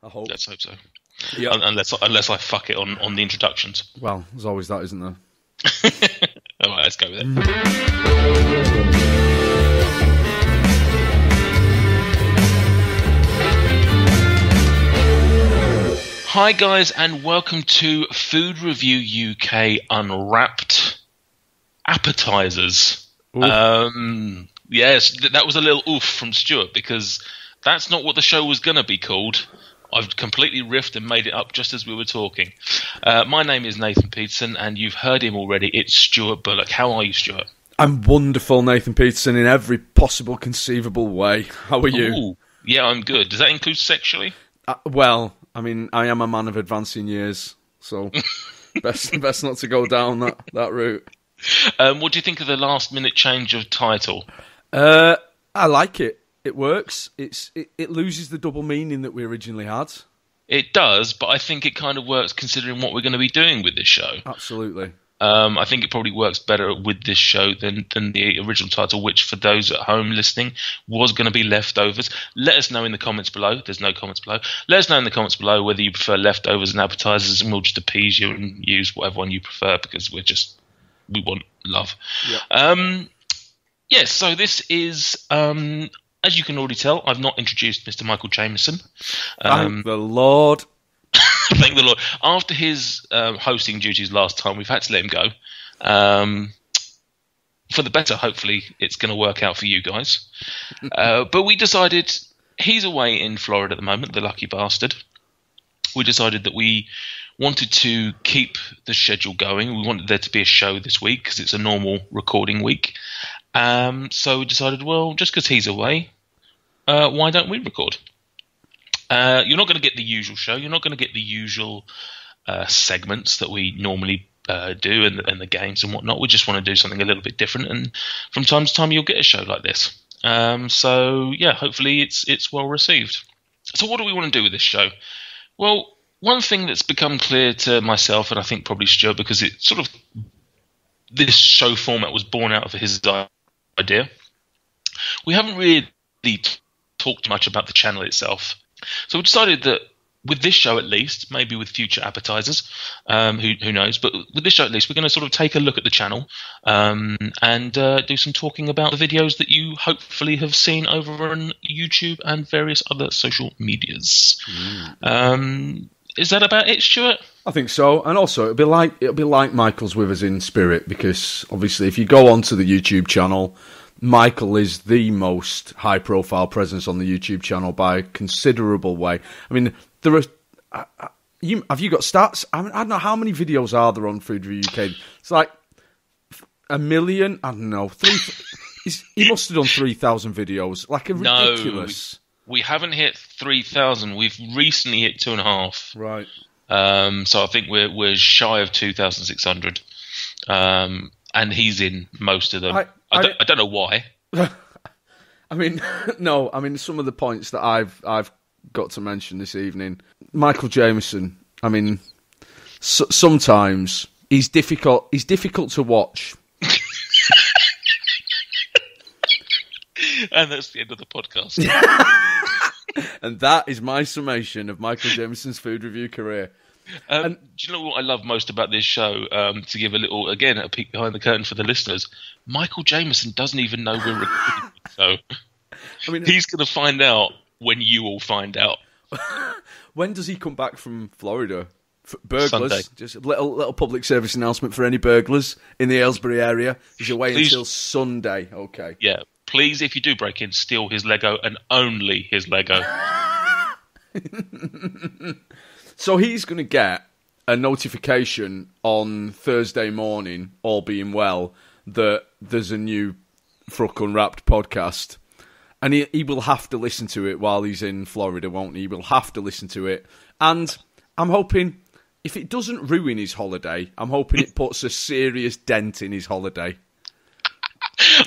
I hope. Let's hope so. Yeah. Unless I fuck it on the introductions. Well, there's always that, isn't there? All right, let's go with it. Hi guys, and welcome to Food Review UK Unwrapped Appetisers. Yes, that was a little oof from Stuart because that's not what the show was going to be called. I've completely riffed and made it up just as we were talking. My name is Nathan Peterson, and you've heard him already. It's Stuart Bullock. How are you, Stuart? I'm wonderful, Nathan Peterson, in every possible conceivable way. How are you? Ooh, yeah, I'm good. Does that include sexually? Well, I mean, I am a man of advancing years, so best not to go down that route. What do you think of the last-minute change of title? I like it. It works. It loses the double meaning that we originally had. It does, but I think it kind of works considering what we're going to be doing with this show. Absolutely. I think it probably works better with this show than the original title, which for those at home listening was going to be Leftovers. Let us know in the comments below. There's no comments below. Let us know in the comments below whether you prefer Leftovers and Appetisers, and we'll just appease you and use whatever one you prefer because we want love. Yeah. Yes, so this is, as you can already tell, I've not introduced Mr. Michael Jamieson. Thank the Lord. Thank the Lord. After his hosting duties last time, we've had to let him go. For the better, hopefully, it's going to work out for you guys. But we decided, he's away in Florida at the moment, the lucky bastard. We decided that we wanted to keep the schedule going. We wanted there to be a show this week because it's a normal recording week. So we decided, well, just because he's away, why don't we record? You're not going to get the usual show. You're not going to get the usual segments that we normally do and the games and whatnot. We just want to do something a little bit different. And from time to time, you'll get a show like this. So, yeah, hopefully it's well received. So what do we want to do with this show? Well, one thing that's become clear to myself, and I think probably Stuart, because it sort of this show format was born out of his idea. We haven't really talked much about the channel itself. So we decided that with this show at least, maybe with future Appetisers, who knows, but with this show at least, we're going to sort of take a look at the channel and do some talking about the videos that you hopefully have seen over on YouTube and various other social medias. Is that about it, Stuart? I think so, and also it'll be like Michael's with us in spirit, because obviously if you go onto the YouTube channel, Michael is the most high-profile presence on the YouTube channel by a considerable way. I mean, there are. Have you got stats? I don't know how many videos are there on Food Review UK. It's like 1 million. I don't know. He must have done 3,000 videos. Like a ridiculous. No, we haven't hit 3,000. We've recently hit 2.5. Right. So I think we're shy of 2,600. And he's in most of them. I don't know why. I mean, no. I mean, some of the points that I've got to mention this evening. Michael Jamieson. I mean, sometimes he's difficult. He's difficult to watch. And that's the end of the podcast. And that is my summation of Michael Jamieson's food review career. Do you know what I love most about this show? To give a peek behind the curtain for the listeners, Michael Jamieson doesn't even know we're recording. So I mean, he's going to find out when you all find out. When does he come back from Florida? Burglars. Sunday. Just a little public service announcement for any burglars in the Aylesbury area. He's away until Sunday. Okay. Yeah. Please, if you do break in, steal his Lego and only his Lego. So he's going to get a notification on Thursday morning, all being well, that there's a new FRUK Unwrapped podcast. And he will have to listen to it while he's in Florida, won't he? He will have to listen to it. And I'm hoping, if it doesn't ruin his holiday, I'm hoping it puts a serious dent in his holiday.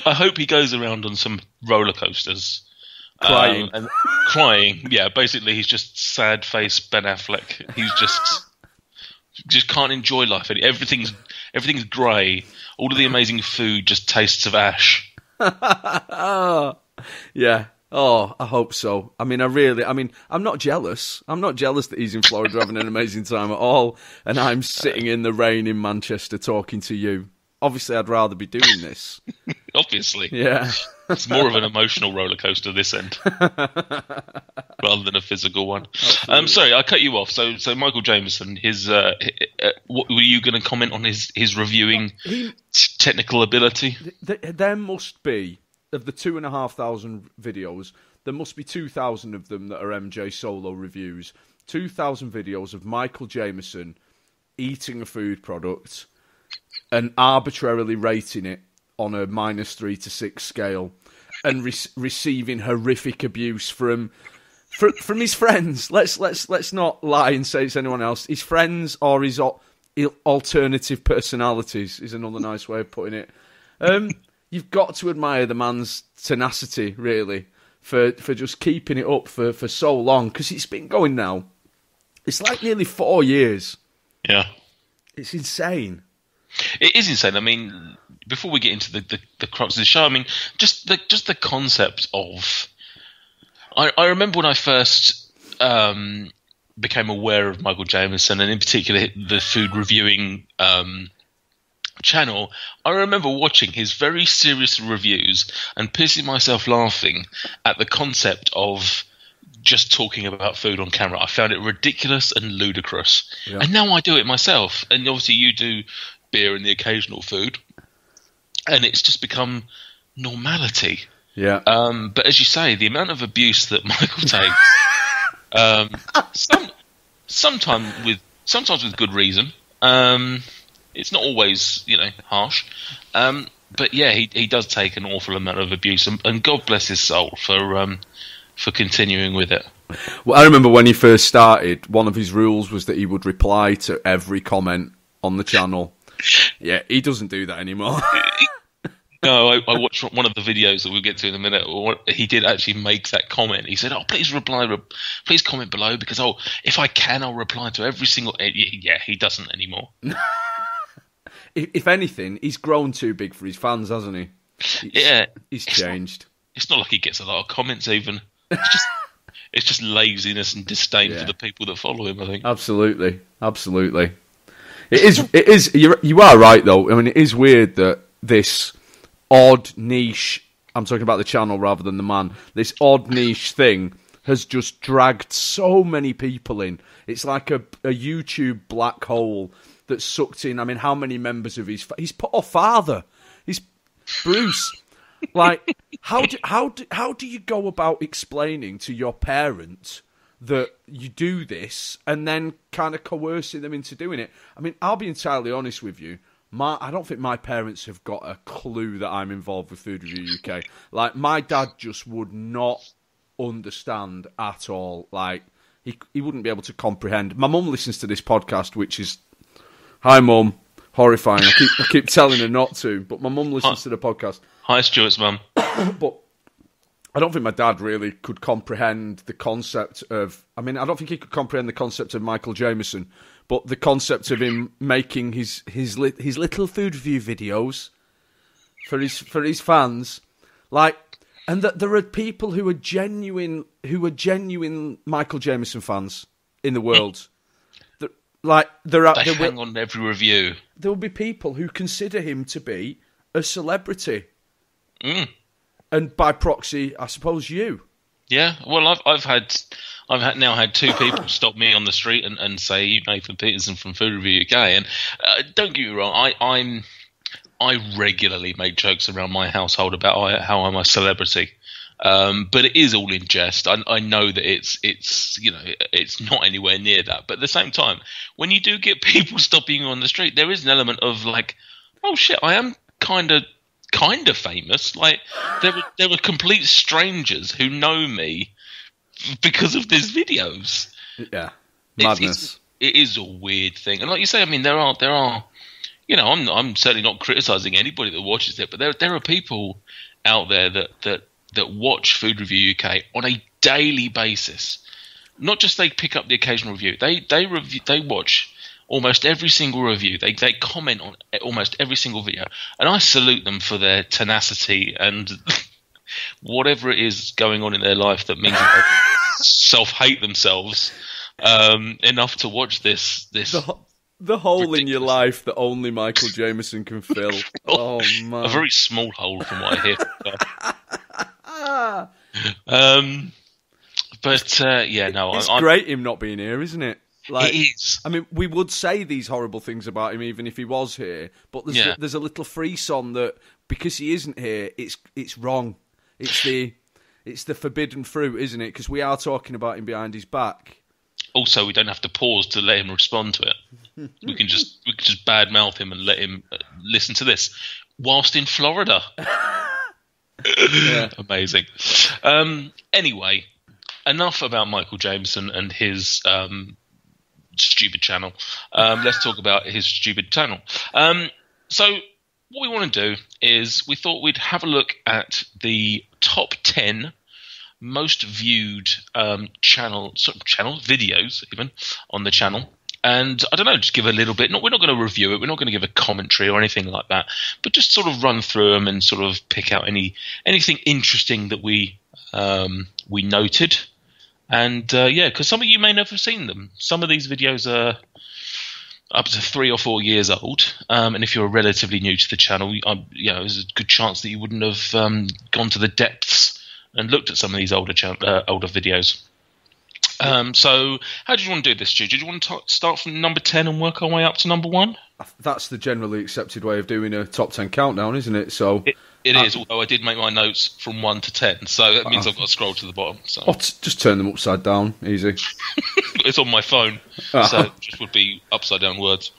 I hope he goes around on some roller coasters. Crying. Crying. Yeah, basically he's just sad-faced Ben Affleck. He's just can't enjoy life. Everything's grey. All of the amazing food just tastes of ash. Yeah. Oh, I hope so. I'm not jealous. I'm not jealous that he's in Florida having an amazing time at all, and I'm sitting in the rain in Manchester talking to you. Obviously, I'd rather be doing this. Obviously. Yeah. It's more of an emotional roller coaster this end, rather than a physical one. Sorry, I cut you off. So Michael Jameson, what were you going to comment on his reviewing technical ability? There must be, of the 2,500 videos, there must be 2,000 of them that are MJ solo reviews. 2,000 videos of Michael Jameson eating a food product and arbitrarily rating it on a -3 to 6 scale, and receiving horrific abuse from his friends. Let's not lie and say it's anyone else. His friends or his alternative personalities is another nice way of putting it. You've got to admire the man's tenacity, really, for just keeping it up for so long, because it's been going now. It's like nearly 4 years. Yeah. It's insane. It is insane. I mean, before we get into the crux of the show, I mean, just the concept of... I remember when I first became aware of Michael Jameson, and in particular the food reviewing channel. I remember watching his very serious reviews and pissing myself laughing at the concept of just talking about food on camera. I found it ridiculous and ludicrous. Yeah. And now I do it myself. And obviously you do beer and the occasional food, and it's just become normality. Yeah. But as you say, the amount of abuse that Michael takes, sometimes with good reason. It's not always, harsh. But yeah, he does take an awful amount of abuse, and God bless his soul for continuing with it. Well, I remember when he first started, one of his rules was that he would reply to every comment on the channel. Yeah, he doesn't do that anymore. No, I watched one of the videos that we'll get to in a minute. He did actually make that comment. He said, please comment below, because if I can, I'll reply to every single... Yeah, he doesn't anymore. If anything, he's grown too big for his fans, hasn't he? He's changed. It's not like he gets a lot of comments even. It's just laziness and disdain for the people that follow him, I think. Absolutely. It is. You are right, though. I mean, it is weird that this odd niche, I'm talking about the channel rather than the man, this odd niche thing has just dragged so many people in. It's like a YouTube black hole that's sucked in. I mean, how many members of his poor father? He's Bruce. Like, how do you go about explaining to your parent that you do this and then kind of coercing them into doing it? I mean, I'll be entirely honest with you. I don't think my parents have got a clue that I'm involved with Food Review UK. Like, my dad just would not understand at all. Like, he wouldn't be able to comprehend. My mum listens to this podcast, which is, hi mum, horrifying. I keep telling her not to, but my mum listens to the podcast. Hi, Stuart's mum. But I don't think my dad really could comprehend the concept of... I mean, I don't think he could comprehend the concept of Michael Jameson, but the concept of him making his little food review videos for his fans, like, and that there are people who are genuine Michael Jameson fans in the world. They hang on every review. There will be people who consider him to be a celebrity. Mm. And by proxy, I suppose you. Yeah, well, I've now had two people stop me on the street and say, "You Nathan Peterson from Food Review UK." And don't get me wrong, I regularly make jokes around my household about how I'm a celebrity, but it is all in jest. I know that it's not anywhere near that. But at the same time, when you do get people stopping you on the street, there is an element of like, oh shit, I am kind of famous. Like there were complete strangers who know me because of these videos. Yeah, madness. It is a weird thing, and like you say, I mean, there are. I'm certainly not criticizing anybody that watches it, but there are people out there that watch Food Review UK on a daily basis. Not just they pick up the occasional review. They watch almost every single review. They comment on almost every single video, and I salute them for their tenacity and whatever it is going on in their life that means that they self-hate themselves enough to watch this. The hole in your life that only Michael Jameson can fill. Oh, man. A very small hole from what I hear. It's great him not being here, isn't it? Like, it is. I mean, we would say these horrible things about him even if he was here, but there's a little frisson that because he isn't here, it's wrong. It's the forbidden fruit, isn't it? Because we are talking about him behind his back. Also, we don't have to pause to let him respond to it. We can just badmouth him and let him listen to this whilst in Florida. Amazing. Anyway, enough about Michael Jameson and his stupid channel. Let's talk about his stupid channel. So what we want to do is we thought we'd have a look at the top 10 most viewed videos even on the channel, and I don't know, just give a little bit. We're not going to review it, we're not going to give a commentary or anything like that, but just sort of run through them and sort of pick out anything interesting that we noted. And because some of you may never have seen them. Some of these videos are up to 3 or 4 years old, and if you're relatively new to the channel, there's a good chance that you wouldn't have gone to the depths and looked at some of these older videos. So how did you want to do this, Stu? Did you want to start from number 10 and work our way up to number 1? That's the generally accepted way of doing a top 10 countdown, isn't it? So it is, although I did make my notes from 1 to 10, so that means I've got to scroll to the bottom. So. Just turn them upside down, easy. It's on my phone, so it just would be upside down words.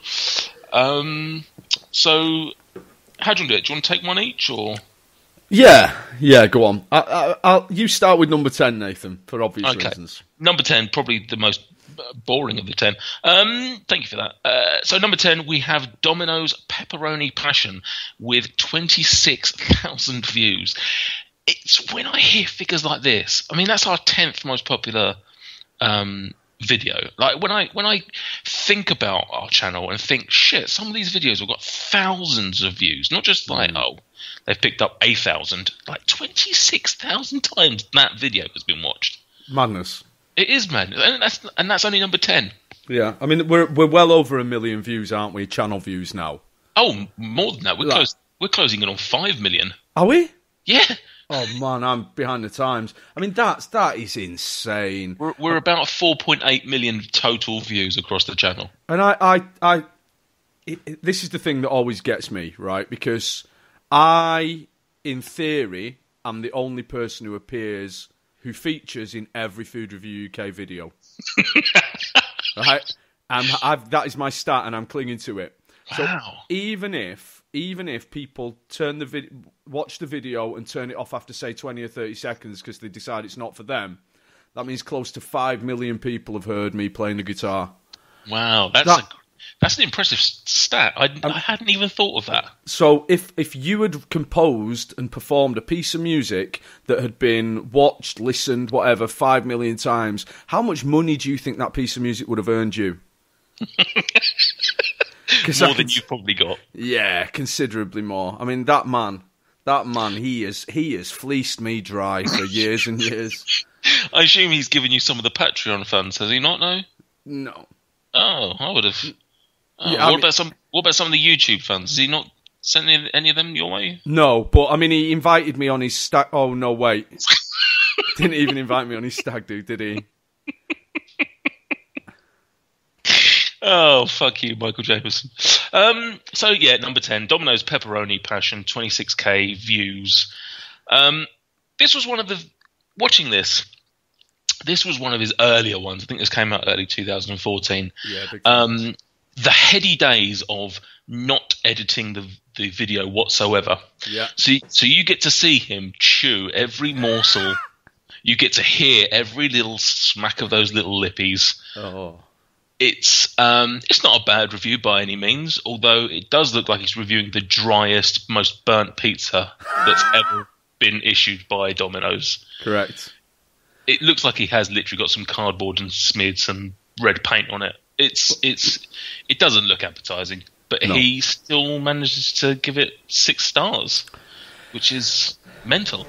So how do you want to do it? Do you want to take one each, or...? Yeah, go on. You start with number 10, Nathan, for obvious reasons. Number 10, probably the most boring of the 10. Thank you for that. So number 10, we have Domino's Pepperoni Passion with 26,000 views. It's when I hear figures like this, I mean, that's our 10th most popular video. Like when I think about our channel and think, shit, some of these videos have got thousands of views, not just like, they've picked up 8,000, like 26,000 times that video has been watched. Madness. It is madness, and that's only number 10. Yeah, I mean we're well over 1 million views, aren't we? Channel views now. Oh, more than that. We're closing in on 5 million. Are we? Yeah. Oh man, I'm behind the times. I mean that is insane. We're about 4.8 million total views across the channel. And this is the thing that always gets me, right? Because I, in theory, am the only person who who features in every Food Review UK video. Right? And that is my stat, and I'm clinging to it. So wow. even if people watch the video and turn it off after, say, 20 or 30 seconds because they decide it's not for them, that means close to 5 million people have heard me playing the guitar. Wow, that's an impressive stat. I hadn't even thought of that. So if you had composed and performed a piece of music that had been watched, listened, whatever, 5 million times, how much money do you think that piece of music would have earned you? More than you probably got. Yeah, considerably more. I mean, that man, he has fleeced me dry for years and years. I assume he's given you some of the Patreon funds, has he not? No. Oh, I would have. Yeah, what about some of the YouTube funds? Has he not sent any of them your way? No, but I mean, he invited me on his stag. Oh no, wait, didn't even invite me on his stag do, did he? Oh, fuck you, Michael Jameson. So yeah, number 10, Domino's Pepperoni Passion, 26k views. This was one of the watching this. This was one of his earlier ones. I think this came out early 2014. Yeah, big time. The heady days of not editing the video whatsoever. Yeah. So you get to see him chew every morsel. You get to hear every little smack of those little lippies. Oh. It's not a bad review by any means, although it does look like he's reviewing the driest, most burnt pizza that's ever been issued by Domino's. Correct. It looks like he has literally got some cardboard and smeared some red paint on it. It doesn't look appetizing, but no. He still manages to give it 6 stars, which is mental.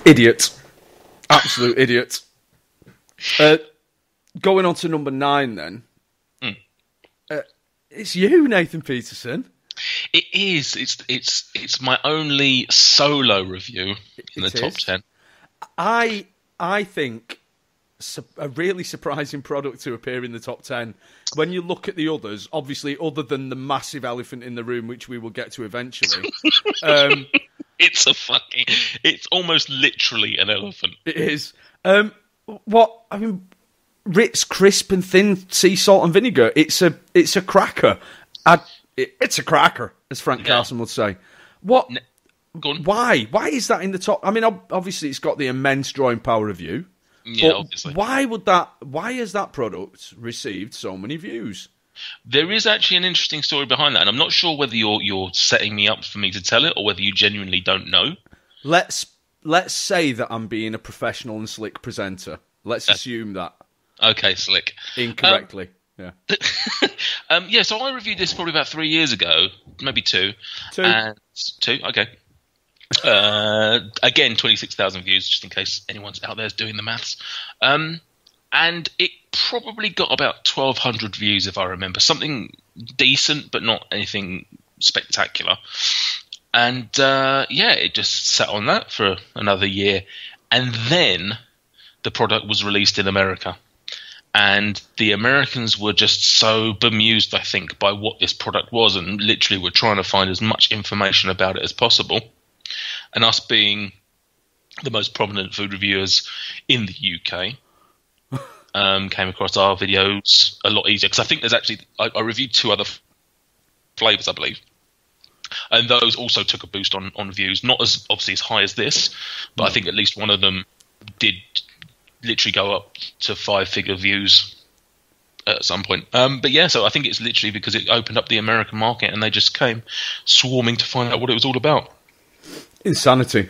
Idiot. Absolute idiot. Going on to number 9 then. It's you, Nathan Peterson. It is. It's my only solo review in the top 10. I think a really surprising product to appear in the top 10. When you look at the others, obviously, other than the massive elephant in the room, which we will get to eventually. It's almost literally an elephant. It is. Ritz crisp and thin sea salt and vinegar. It's a cracker. It's a cracker, as Frank Carson would say. What? Go on. Why? Why is that in the top? I mean, obviously, it's got the immense drawing power of you. Yeah, obviously. Why has that product received so many views? There is actually an interesting story behind that, and I'm not sure whether you're setting me up for me to tell it or whether you genuinely don't know. Let's say that I'm being a professional and slick presenter. Let's assume that. Okay, slick. Incorrectly. Yeah. So I reviewed this probably about 3 years ago, maybe 2. 2. Okay. Again, 26,000 views, just in case anyone's out there doing the maths. And it probably got about 1,200 views, if I remember. Something decent, but not anything spectacular. And, it just sat on that for another year. And then the product was released in America. And the Americans were just so bemused, I think, by what this product was, and literally were trying to find as much information about it as possible. And us being the most prominent food reviewers in the UK, came across our videos a lot easier. Because I think there's actually... I reviewed 2 other flavours, I believe. And those also took a boost on views. Not as obviously as high as this, but I think at least one of them did literally go up to 5-figure views at some point. So I think it's literally because it opened up the American market and they just came swarming to find out what it was all about. Insanity.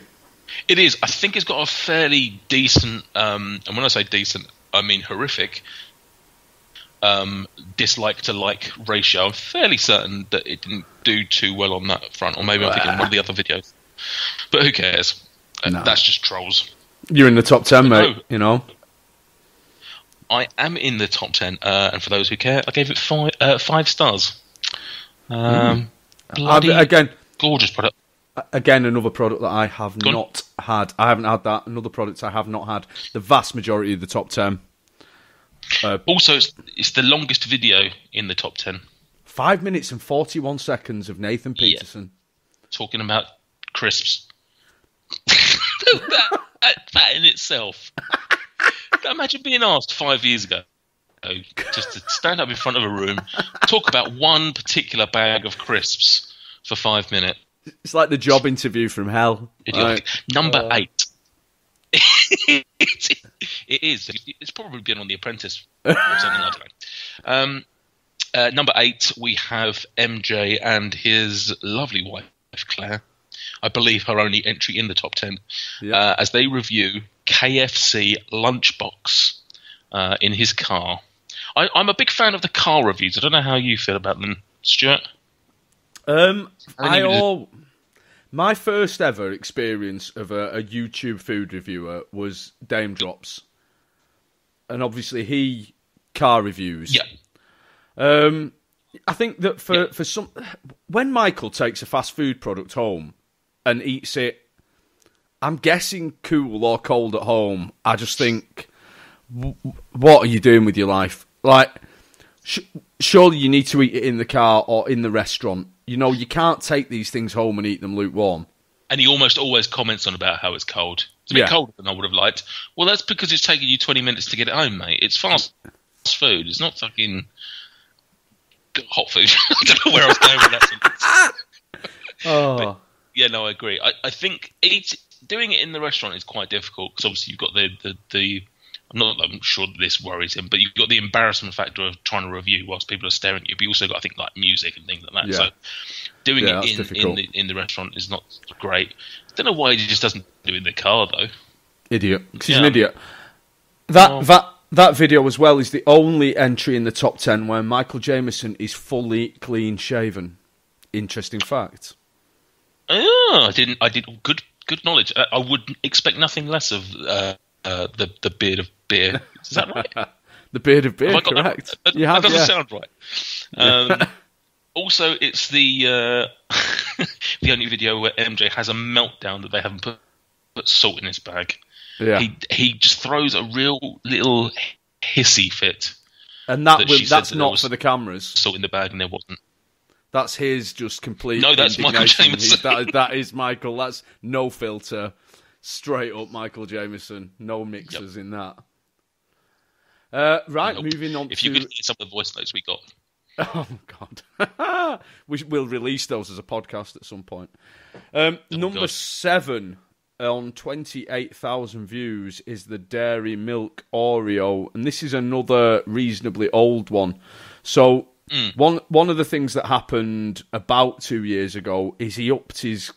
It is. I think it's got a fairly decent, and when I say decent, I mean horrific, dislike to like ratio. I'm fairly certain that it didn't do too well on that front, or maybe I'm thinking one of the other videos. But who cares? No. That's just trolls. You're in the top 10, mate, you know. I am in the top 10, and for those who care, I gave it 5 stars. Again, gorgeous product. Again, another product that I have not had. I haven't had that. Another product I have not had. The vast majority of the top 10. Also, it's the longest video in the top 10. 5 minutes and 41 seconds of Nathan Peterson. Yeah. Talking about crisps. that in itself. Imagine being asked 5 years ago just to stand up in front of a room, talk about one particular bag of crisps for 5 minutes. It's like the job interview from hell. Right. Number 8. It is. It's probably been on The Apprentice or something, I don't know. Number 8, we have MJ and his lovely wife, Claire. I believe her only entry in the top 10, as they review KFC lunchbox in his car. I'm a big fan of the car reviews. I don't know how you feel about them, Stuart. My first ever experience of a YouTube food reviewer was Dame Drops, and obviously he car reviews. Yeah. I think that for some, when Michael takes a fast food product home and eats it, I'm guessing cool or cold at home, I just think, what are you doing with your life? Like, surely you need to eat it in the car or in the restaurant. You know, you can't take these things home and eat them lukewarm. And he almost always comments on about how it's cold. It's a bit colder than I would have liked. Well, that's because it's taking you 20 minutes to get it home, mate. It's fast food. It's not fucking hot food. I don't know where I was going with that sentence. But, yeah, no, I agree. I think doing it in the restaurant is quite difficult because obviously you've got the I'm sure that this worries him, but you've got the embarrassment factor of trying to review whilst people are staring at you. But you also got, I think, like music and things like that. Yeah. So doing it in the restaurant is not great. I don't know why he just doesn't do it in the car though. Idiot. He's an idiot. That video as well is the only entry in the top 10 where Michael Jamieson is fully clean shaven. Interesting fact. Oh, I didn't. Good good knowledge. I would expect nothing less of the beard of beer. Is that right? The beard of beer, correct. That doesn't sound right. Also, it's the the only video where MJ has a meltdown that they haven't put salt in his bag. Yeah. He just throws a real little hissy fit. And that's not for the cameras. Salt in the bag, and there wasn't. That's his just complete. No, that's Michael Jameson. That is Michael. That's no filter, straight up Michael Jameson. No mixers in that. Right, moving on. If you could hear some of the voice notes we got. Oh God, we'll release those as a podcast at some point. Number 7 on 28,000 views is the Dairy Milk Oreo, and this is another reasonably old one. So one of the things that happened about 2 years ago is he upped his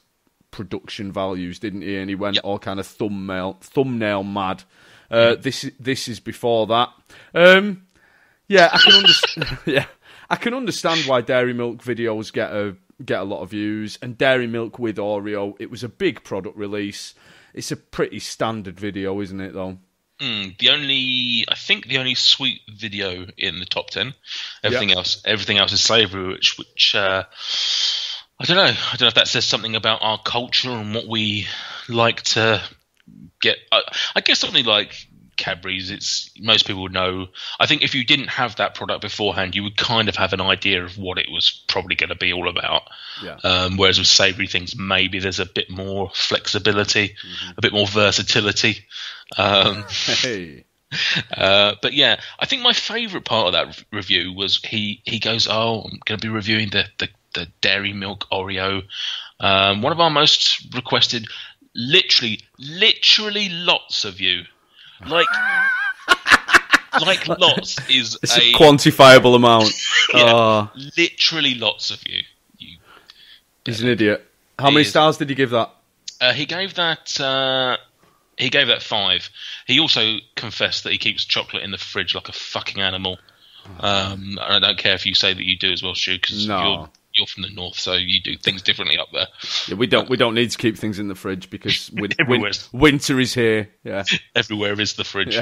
production values, didn't he? And he went all kind of thumbnail mad. This is before that. Yeah, I can understand. Yeah. I can understand why dairy milk videos get a lot of views, and dairy milk with Oreo, it was a big product release. It's a pretty standard video, isn't it, though? I think the only sweet video in the top 10. Everything else is savoury, which I don't know. I don't know if that says something about our culture and what we like to get. I guess something like Cadbury's, most people would know. I think if you didn't have that product beforehand, you would kind of have an idea of what it was probably going to be all about. Yeah. Whereas with savoury things, maybe there's a bit more flexibility, a bit more versatility. But yeah, I think my favourite part of that review was he goes, "Oh, I'm going to be reviewing the Dairy Milk Oreo, one of our most requested." Literally lots of you. Like lots is it's a quantifiable amount. Literally lots of you. He's an idiot. How many stars did he give that? He gave that 5. He also confessed that he keeps chocolate in the fridge like a fucking animal. And I don't care if you say that you do as well, Stu, because you're from the north, so you do things differently up there. Yeah, we don't need to keep things in the fridge because winter is here. Yeah, everywhere is the fridge.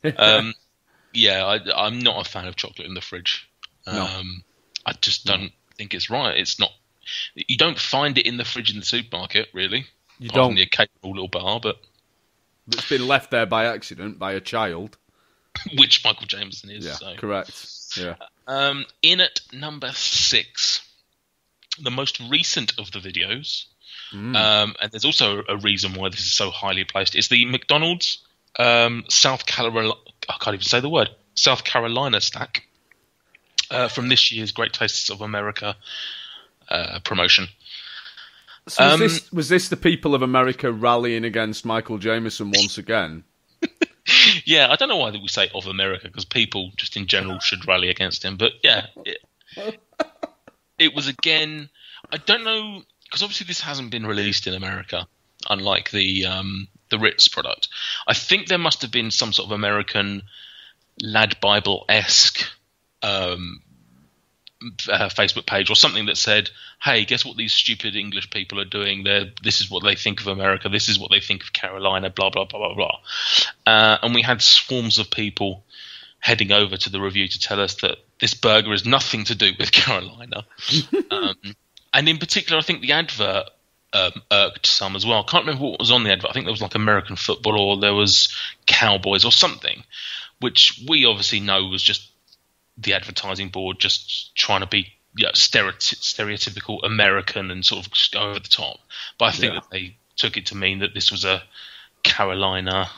Yeah. I'm not a fan of chocolate in the fridge. I just don't think it's right. It's not. You don't find it in the fridge in the supermarket, really. You don't. The occasional little bar, but it's been left there by accident by a child, which Michael Jameson is. Yeah, so. Correct. Yeah. In at number 6. The most recent of the videos, and there's also a reason why this is so highly placed. It's the McDonald's South Carolina. I can't even say the word. South Carolina stack from this year's Great Tastes of America promotion. So was this the people of America rallying against Michael Jameson once again? Yeah, I don't know why we say of America, because people just in general should rally against him. But yeah. It was again. I don't know, because obviously this hasn't been released in America, unlike the Ritz product. I think there must have been some sort of American Lad Bible-esque Facebook page or something that said, "Hey, guess what these stupid English people are doing? This is what they think of America. This is what they think of Carolina. Blah blah blah blah blah." And we had swarms of people heading over to the review to tell us that this burger has nothing to do with Carolina. And in particular, I think the advert irked some as well. I can't remember what was on the advert. I think there was like American football or there was Cowboys or something, which we obviously know was just the advertising board just trying to be stereotypical American and sort of just go over the top. But I think that they took it to mean that this was a Carolina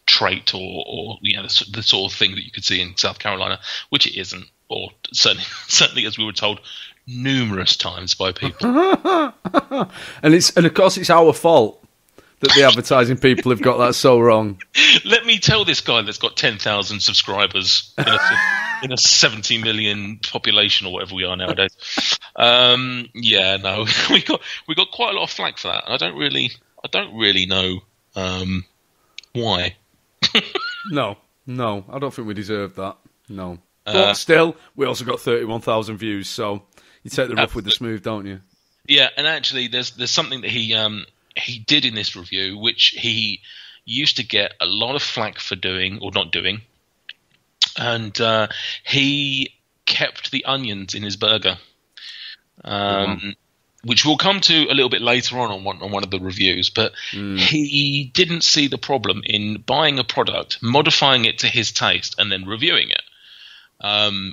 trait or the sort of thing that you could see in South Carolina, which it isn't, or certainly as we were told numerous times by people. and of course it's our fault that the advertising people have got that so wrong. Let me tell this guy that's got 10,000 subscribers in a 70 million population or whatever we are nowadays. We got quite a lot of flack for that. I don't really know why. No, I don't think we deserve that. No. But still, we also got 31,000 views, so you take the rough with the smooth, don't you? Yeah, and actually, there's something that he he did in this review, which he used to get a lot of flack for doing or not doing, and he kept the onions in his burger, which we'll come to a little bit later on one of the reviews. But he didn't see the problem in buying a product, modifying it to his taste, and then reviewing it.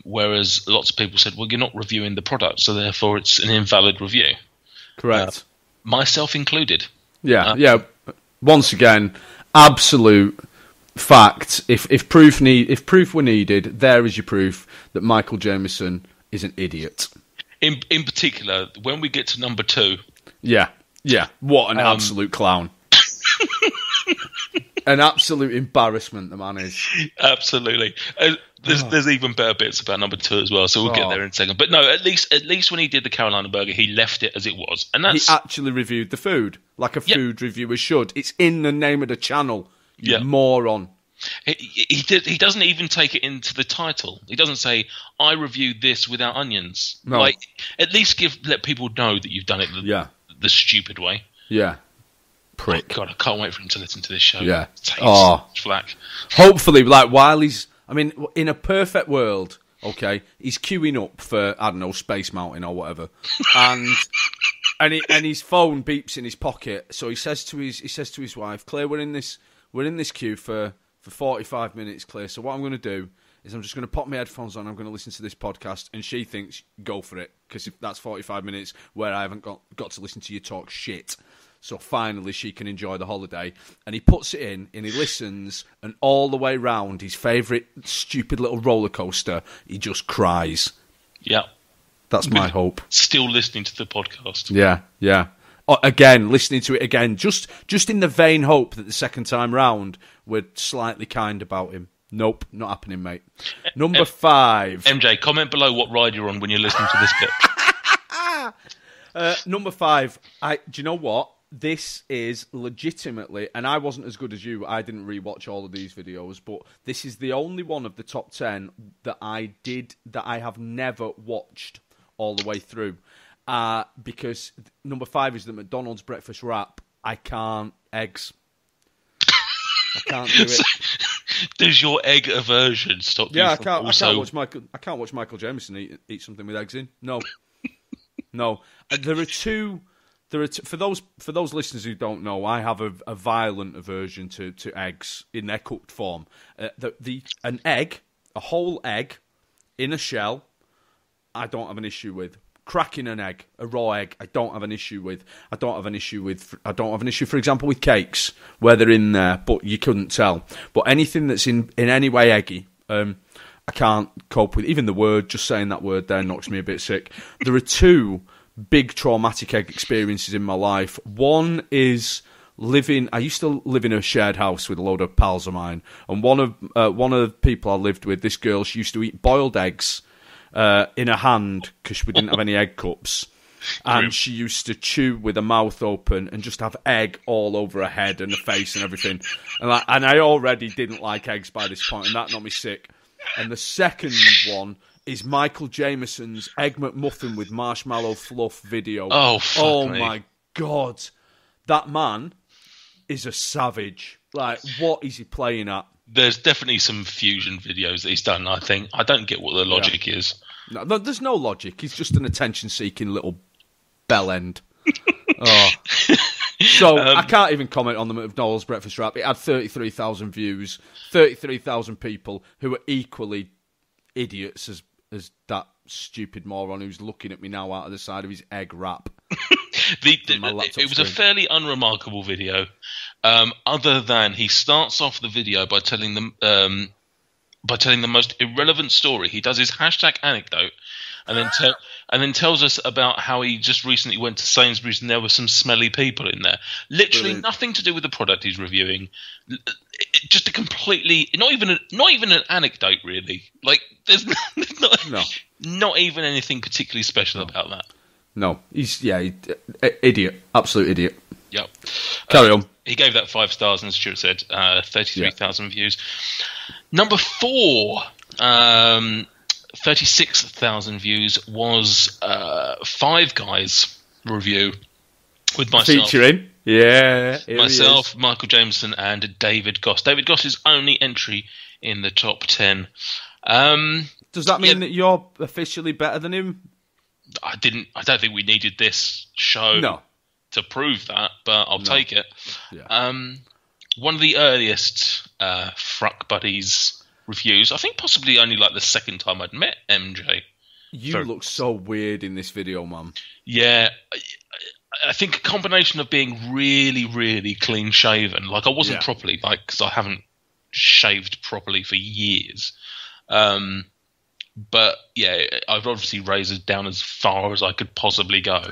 Whereas lots of people said, well, you're not reviewing the product, so therefore it's an invalid review. Correct. Myself included. Yeah. Once again, absolute fact. If proof were needed, there is your proof that Michael Jameson is an idiot. In particular, when we get to number 2. Yeah. What an absolute clown. An absolute embarrassment, the man is. Absolutely. There's even better bits about number 2 as well, so we'll get there in a second. But no, at least when he did the Carolina Burger, he left it as it was, and he actually reviewed the food like a food reviewer should. It's in the name of the channel. You moron. He doesn't even take it into the title. He doesn't say, "I reviewed this without onions." No. Like, at least let people know that you've done it the stupid way. Yeah. Prick. Oh, God, I can't wait for him to listen to this show. Yeah. Flack. Hopefully, like, while he's... I mean, in a perfect world, okay, he's queuing up for, I don't know, Space Mountain or whatever, and his phone beeps in his pocket. So he says to his wife, "Claire, we're in this queue for 45 minutes, Claire. So what I'm going to do is I'm just going to pop my headphones on. I'm going to listen to this podcast." And she thinks, "Go for it, because if that's 45 minutes where I haven't got to listen to you talk shit." So finally she can enjoy the holiday. And he puts it in, and he listens, and all the way round, his favourite stupid little roller coaster, he just cries. Yeah. That's my hope. Still listening to the podcast. Yeah. Again, listening to it again, just in the vain hope that the second time round we're slightly kind about him. Nope, not happening, mate. Number 5. MJ, comment below what ride you're on when you're listening to this bit. Number 5. Do you know what? This is legitimately, and I wasn't as good as you. I didn't rewatch all of these videos, but this is the only one of the top 10 that I have never watched all the way through. Because number 5 is the McDonald's breakfast wrap. I can't eggs. I can't do it. Does your egg aversion stop you? I can't watch Michael Jameson eat something with eggs in. No. There are two. For those listeners who don't know, I have a violent aversion to eggs in their cooked form. An egg, a whole egg in a shell, I don't have an issue with. Cracking an egg, a raw egg, I don't have an issue with. I don't have an issue, for example, with cakes where they're in there, but you couldn't tell. But anything that's in any way eggy, I can't cope with. Even the word, just saying that word there knocks me a bit sick. There are 2 big traumatic egg experiences in my life. One is I used to live in a shared house with a load of pals of mine, and one of the people I lived with, this girl, she used to eat boiled eggs in her hand because we didn't have any egg cups, and she used to chew with her mouth open and just have egg all over her head and her face and everything. And I already didn't like eggs by this point, and that knocked me sick. And the second one is Michael Jameson's Egg McMuffin with marshmallow fluff video. Oh my God. That man is a savage. Like, what is he playing at? There's definitely some fusion videos that he's done, I think. I don't get what the logic is. No, there's no logic. He's just an attention-seeking little bellend. So, I can't even comment on the McDonald's breakfast wrap. It had 33,000 views, 33,000 people who are equally idiots as that stupid moron who's looking at me now out of the side of his egg wrap. It was a fairly unremarkable video, other than he starts off the video by telling the most irrelevant story. He does his hashtag anecdote, and then tells us about how he just recently went to Sainsbury's and there were some smelly people in there. Literally Brilliant. Nothing to do with the product he's reviewing. Just a completely not even an anecdote really. Like there's not even anything particularly special about that. No, he's idiot, absolute idiot. Yep. Carry on. He gave that 5 stars, and Stuart said 33,000 views. Number 4, 36,000 views was Five Guys review with myself. Yeah. Here Myself, Michael Jameson, and David Goss. David Goss's only entry in the top 10. Does that mean that you're officially better than him? I don't think we needed this show to prove that, but I'll take it. Yeah. One of the earliest FRUK Buddies reviews, I think possibly only like the second time I'd met MJ. You look so weird in this video, man. Yeah, I think a combination of being really, really clean shaven. Like I wasn't properly, because I haven't shaved properly for years. But yeah, I've obviously razored down as far as I could possibly go.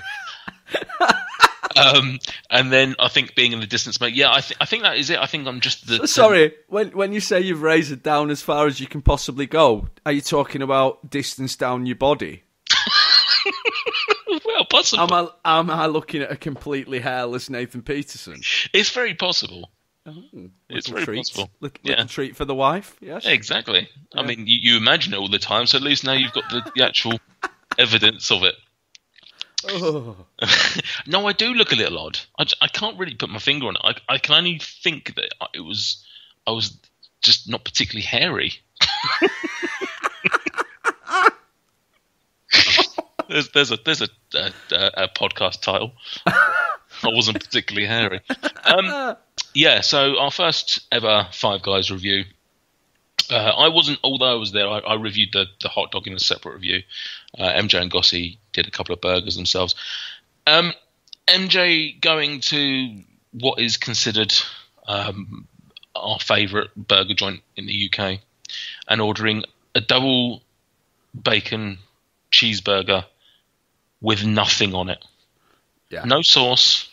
And then I think being in the distance, mate. Yeah, I think that is it. I think I'm just the. Sorry, when you say you've razored down as far as you can possibly go, are you talking about distance down your body? Well, possible. Am I looking at a completely hairless Nathan Peterson? It's very possible. Oh, it's very possible. Little treat for the wife. Yes, exactly. Yeah. I mean, you imagine it all the time, so at least now you've got the actual evidence of it. Oh. No, I do look a little odd. I can't really put my finger on it. I can only think that I was just not particularly hairy. There's a podcast title. I wasn't particularly hairy. Yeah, so our first ever Five Guys review. I wasn't, although I was there, I reviewed the hot dog in a separate review. MJ and Gossie did a couple of burgers themselves. MJ going to what is considered our favourite burger joint in the UK and ordering a double bacon cheeseburger with nothing on it. Yeah. No sauce.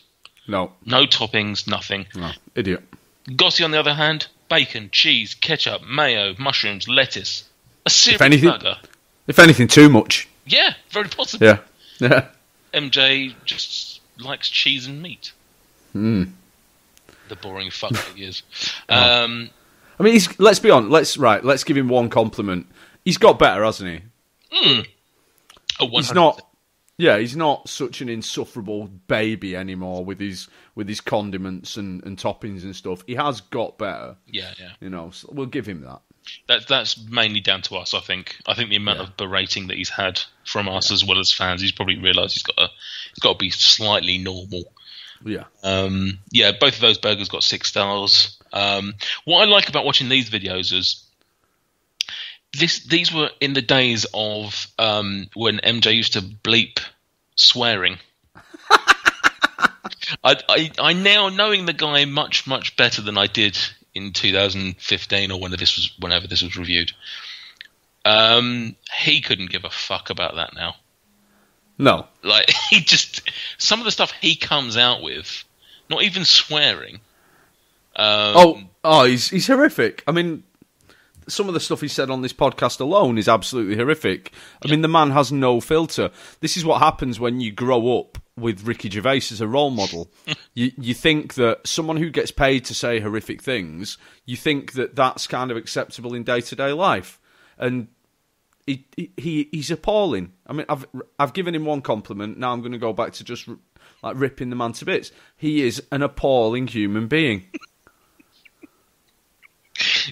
No toppings, nothing. No, idiot. Gossie, on the other hand, bacon, cheese, ketchup, mayo, mushrooms, lettuce. A serious burger. If anything, too much. Yeah, very possible. Yeah. MJ just likes cheese and meat. The boring fuck that he is. I mean, let's be honest. Let's give him one compliment. He's got better, hasn't he? He's not. Yeah, he's not such an insufferable baby anymore with his condiments and toppings and stuff. He has got better. Yeah. You know, so we'll give him that. That's mainly down to us, I think. I think the amount of berating that he's had from us as well as fans, he's probably realised he's got to be slightly normal. Yeah. Both of those burgers got 6 stars. What I like about watching these videos is these were in the days of when MJ used to bleep swearing. I now, knowing the guy much, much better than I did in 2015 or whenever this was reviewed, he couldn't give a fuck about that now. No. Like, some of the stuff he comes out with, not even swearing. He's horrific. I mean, some of the stuff he said on this podcast alone is absolutely horrific. I mean, the man has no filter. This is what happens when you grow up with Ricky Gervais as a role model. You think that someone who gets paid to say horrific things, you think that that's kind of acceptable in day-to-day life. And he's appalling. I mean, I've given him one compliment. Now I'm going to go back to just like ripping the man to bits. He is an appalling human being.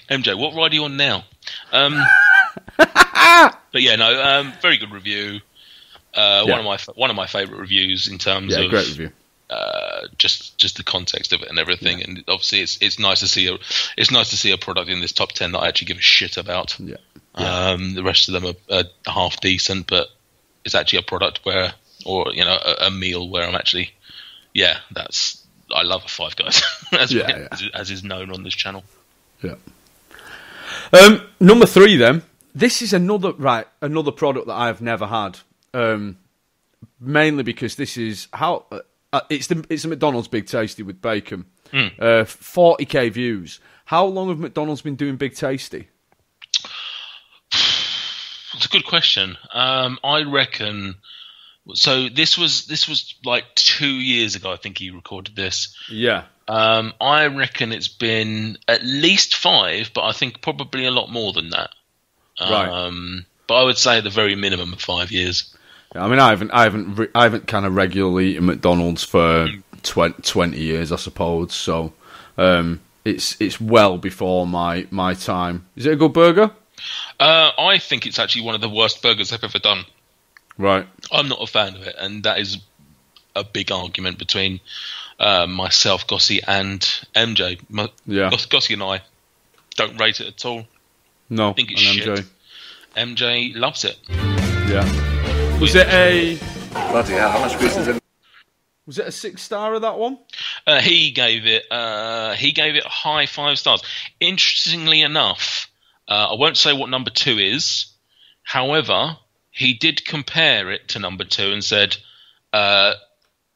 MJ, what ride are you on now? But yeah, no, very good review. One of my favourite reviews in terms of great review. Just the context of it and everything, and obviously it's nice to see a product in this top 10 that I actually give a shit about. Yeah. The rest of them are half decent, but it's actually a product where, or a meal where I'm actually, I love a Five Guys as is known on this channel. Yeah. Number 3 then. This is another product that I've never had. Mainly because this is how it's a McDonald's Big Tasty with bacon. 40k views. How long have McDonald's been doing Big Tasty? It's a good question. I reckon. So this was like 2 years ago. I think he recorded this. Yeah. I reckon it's been at least 5, but I think probably a lot more than that. Right. But I would say at the very minimum of 5 years. I mean, I haven't kind of regularly eaten McDonald's for 20 years, I suppose. So it's well before my time. Is it a good burger? I think it's actually one of the worst burgers I've ever done. Right. I'm not a fan of it, and that is a big argument between myself, Gossie, and MJ. Gossie and I don't rate it at all. No, I think it's shit. MJ loves it. Yeah. Was it a... Bloody hell, how much grease is in? Was it a 6-star of that one? He gave it high 5 stars. Interestingly enough, I won't say what number 2 is. However, he did compare it to number 2 and said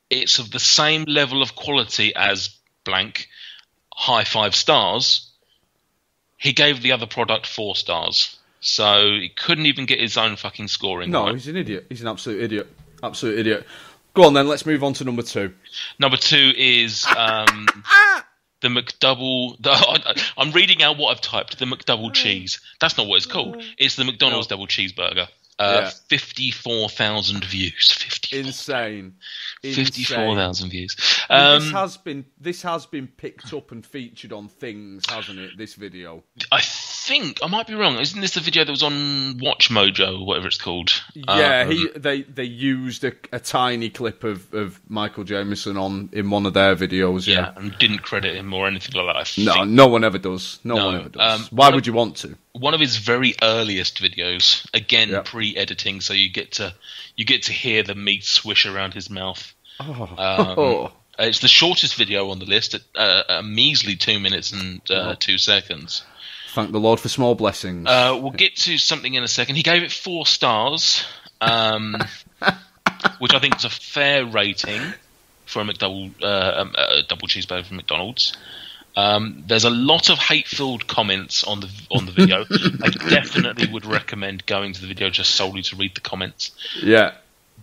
it's of the same level of quality as blank, high 5 stars. He gave the other product 4 stars. So he couldn't even get his own fucking scoring. No, right. He's an idiot. He's an absolute idiot. Absolute idiot. Go on then, let's move on to number 2. Number 2 is the McDouble... I'm reading out what I've typed. The McDouble cheese. That's not what it's called. It's the McDonald's double cheeseburger. 54,000 views. 54. Insane. 54,000 views. This has been picked up and featured on things, hasn't it? This video. I think I might be wrong. Isn't this the video that was on Watch Mojo or whatever it's called? Yeah, they used a tiny clip of Michael Jameson in one of their videos. Yeah, and didn't credit him or anything like that. I think. No one ever does. No one ever does. Why would you want to? One of his very earliest videos, again pre-editing, so you get to hear the meat swish around his mouth. It's the shortest video on the list at a measly 2 minutes and 2 seconds. Thank the Lord for small blessings. We'll get to something in a second. He gave it 4 stars, which I think is a fair rating for a double cheeseburger from McDonald's. There's a lot of hate-filled comments on the video. I definitely would recommend going to the video just solely to read the comments. Yeah.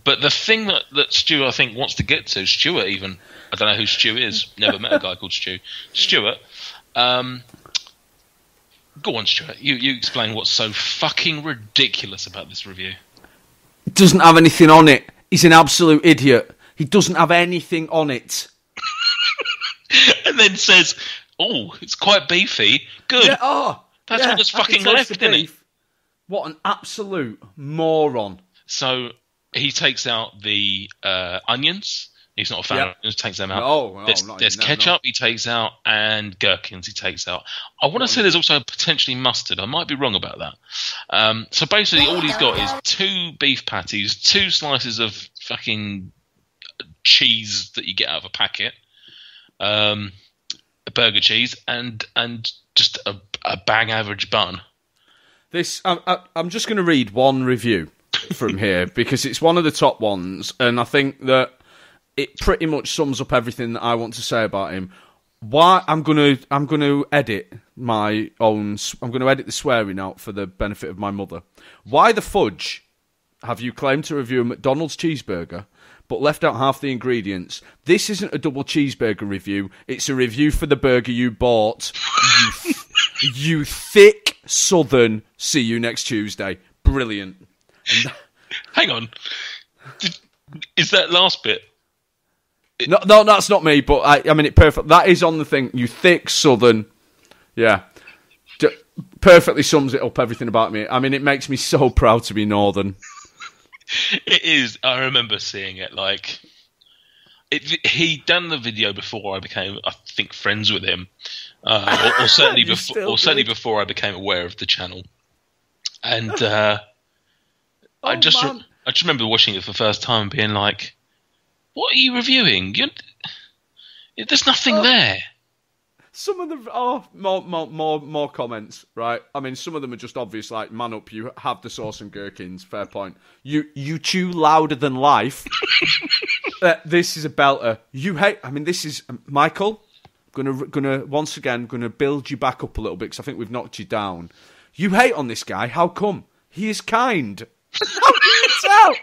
But the thing that Stuart, I think, wants to get to, Stuart even, I don't know who Stu is, never met a guy called Stu. Stuart, go on, Stuart, you explain what's so fucking ridiculous about this review. It doesn't have anything on it. He's an absolute idiot. He doesn't have anything on it. And then says, oh, it's quite beefy. Good. Yeah, that's what there's fucking left in it. What an absolute moron. So he takes out the onions. He's not a fan of onions. Takes them out. There's ketchup he takes out, and gherkins he takes out. I want to say there's also potentially mustard. I might be wrong about that. So basically all he's got is 2 beef patties, 2 slices of fucking cheese that you get out of a packet, a burger cheese, and just a bang average bun. I'm just going to read one review from here because it's one of the top ones, and I think that it pretty much sums up everything that I want to say about him. Why I'm going to edit my own. I'm going to edit the swearing out for the benefit of my mother. Why the fudge have you claimed to review a McDonald's cheeseburger, but left out half the ingredients? This isn't a double cheeseburger review. It's a review for the burger you bought. You thick southern. See you next Tuesday. Brilliant. Hang on. Is that last bit? No, that's not me, but I mean it perfect. That is on the thing. You thick southern. Yeah. Perfectly sums it up, everything about me. I mean, it makes me so proud to be northern. It is. I remember seeing it. Like, he'd done the video before I became, I think, friends with him, or certainly before I became aware of the channel. And I just remember watching it for the first time and being like, "What are you reviewing? There's nothing there." Some of them, more comments, right? I mean, some of them are just obvious, like, man up, you have the sauce and gherkins, fair point. You chew louder than life. This is a belter. You hate, I mean, this is, Michael, gonna once again, gonna build you back up a little bit, because I think we've knocked you down. You hate on this guy, how come? He is kind. How can you tell?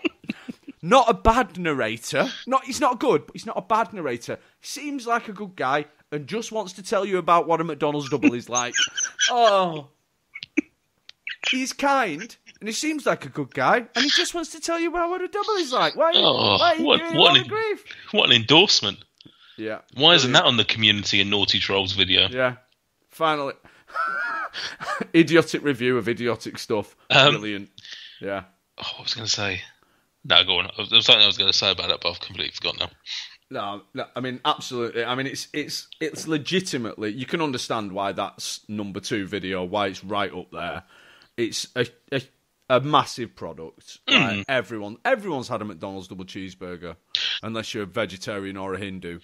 Not a bad narrator. He's not good, but he's not a bad narrator. Seems like a good guy and just wants to tell you about what a McDonald's double is like. Oh. He's kind and he seems like a good guy and he just wants to tell you about what a double is like. Why are you doing all the grief? What an endorsement. Yeah. Why isn't that on the Community and Naughty Trolls video? Yeah. Finally. Idiotic review of idiotic stuff. Brilliant. Yeah. Oh, what was I going to say? No, go on. There was something I was going to say about that, but I've completely forgotten now. No, I mean, absolutely. I mean, it's legitimately, you can understand why that's number 2 video, why it's right up there. It's a massive product. Right? Everyone's had a McDonald's double cheeseburger, unless you're a vegetarian or a Hindu.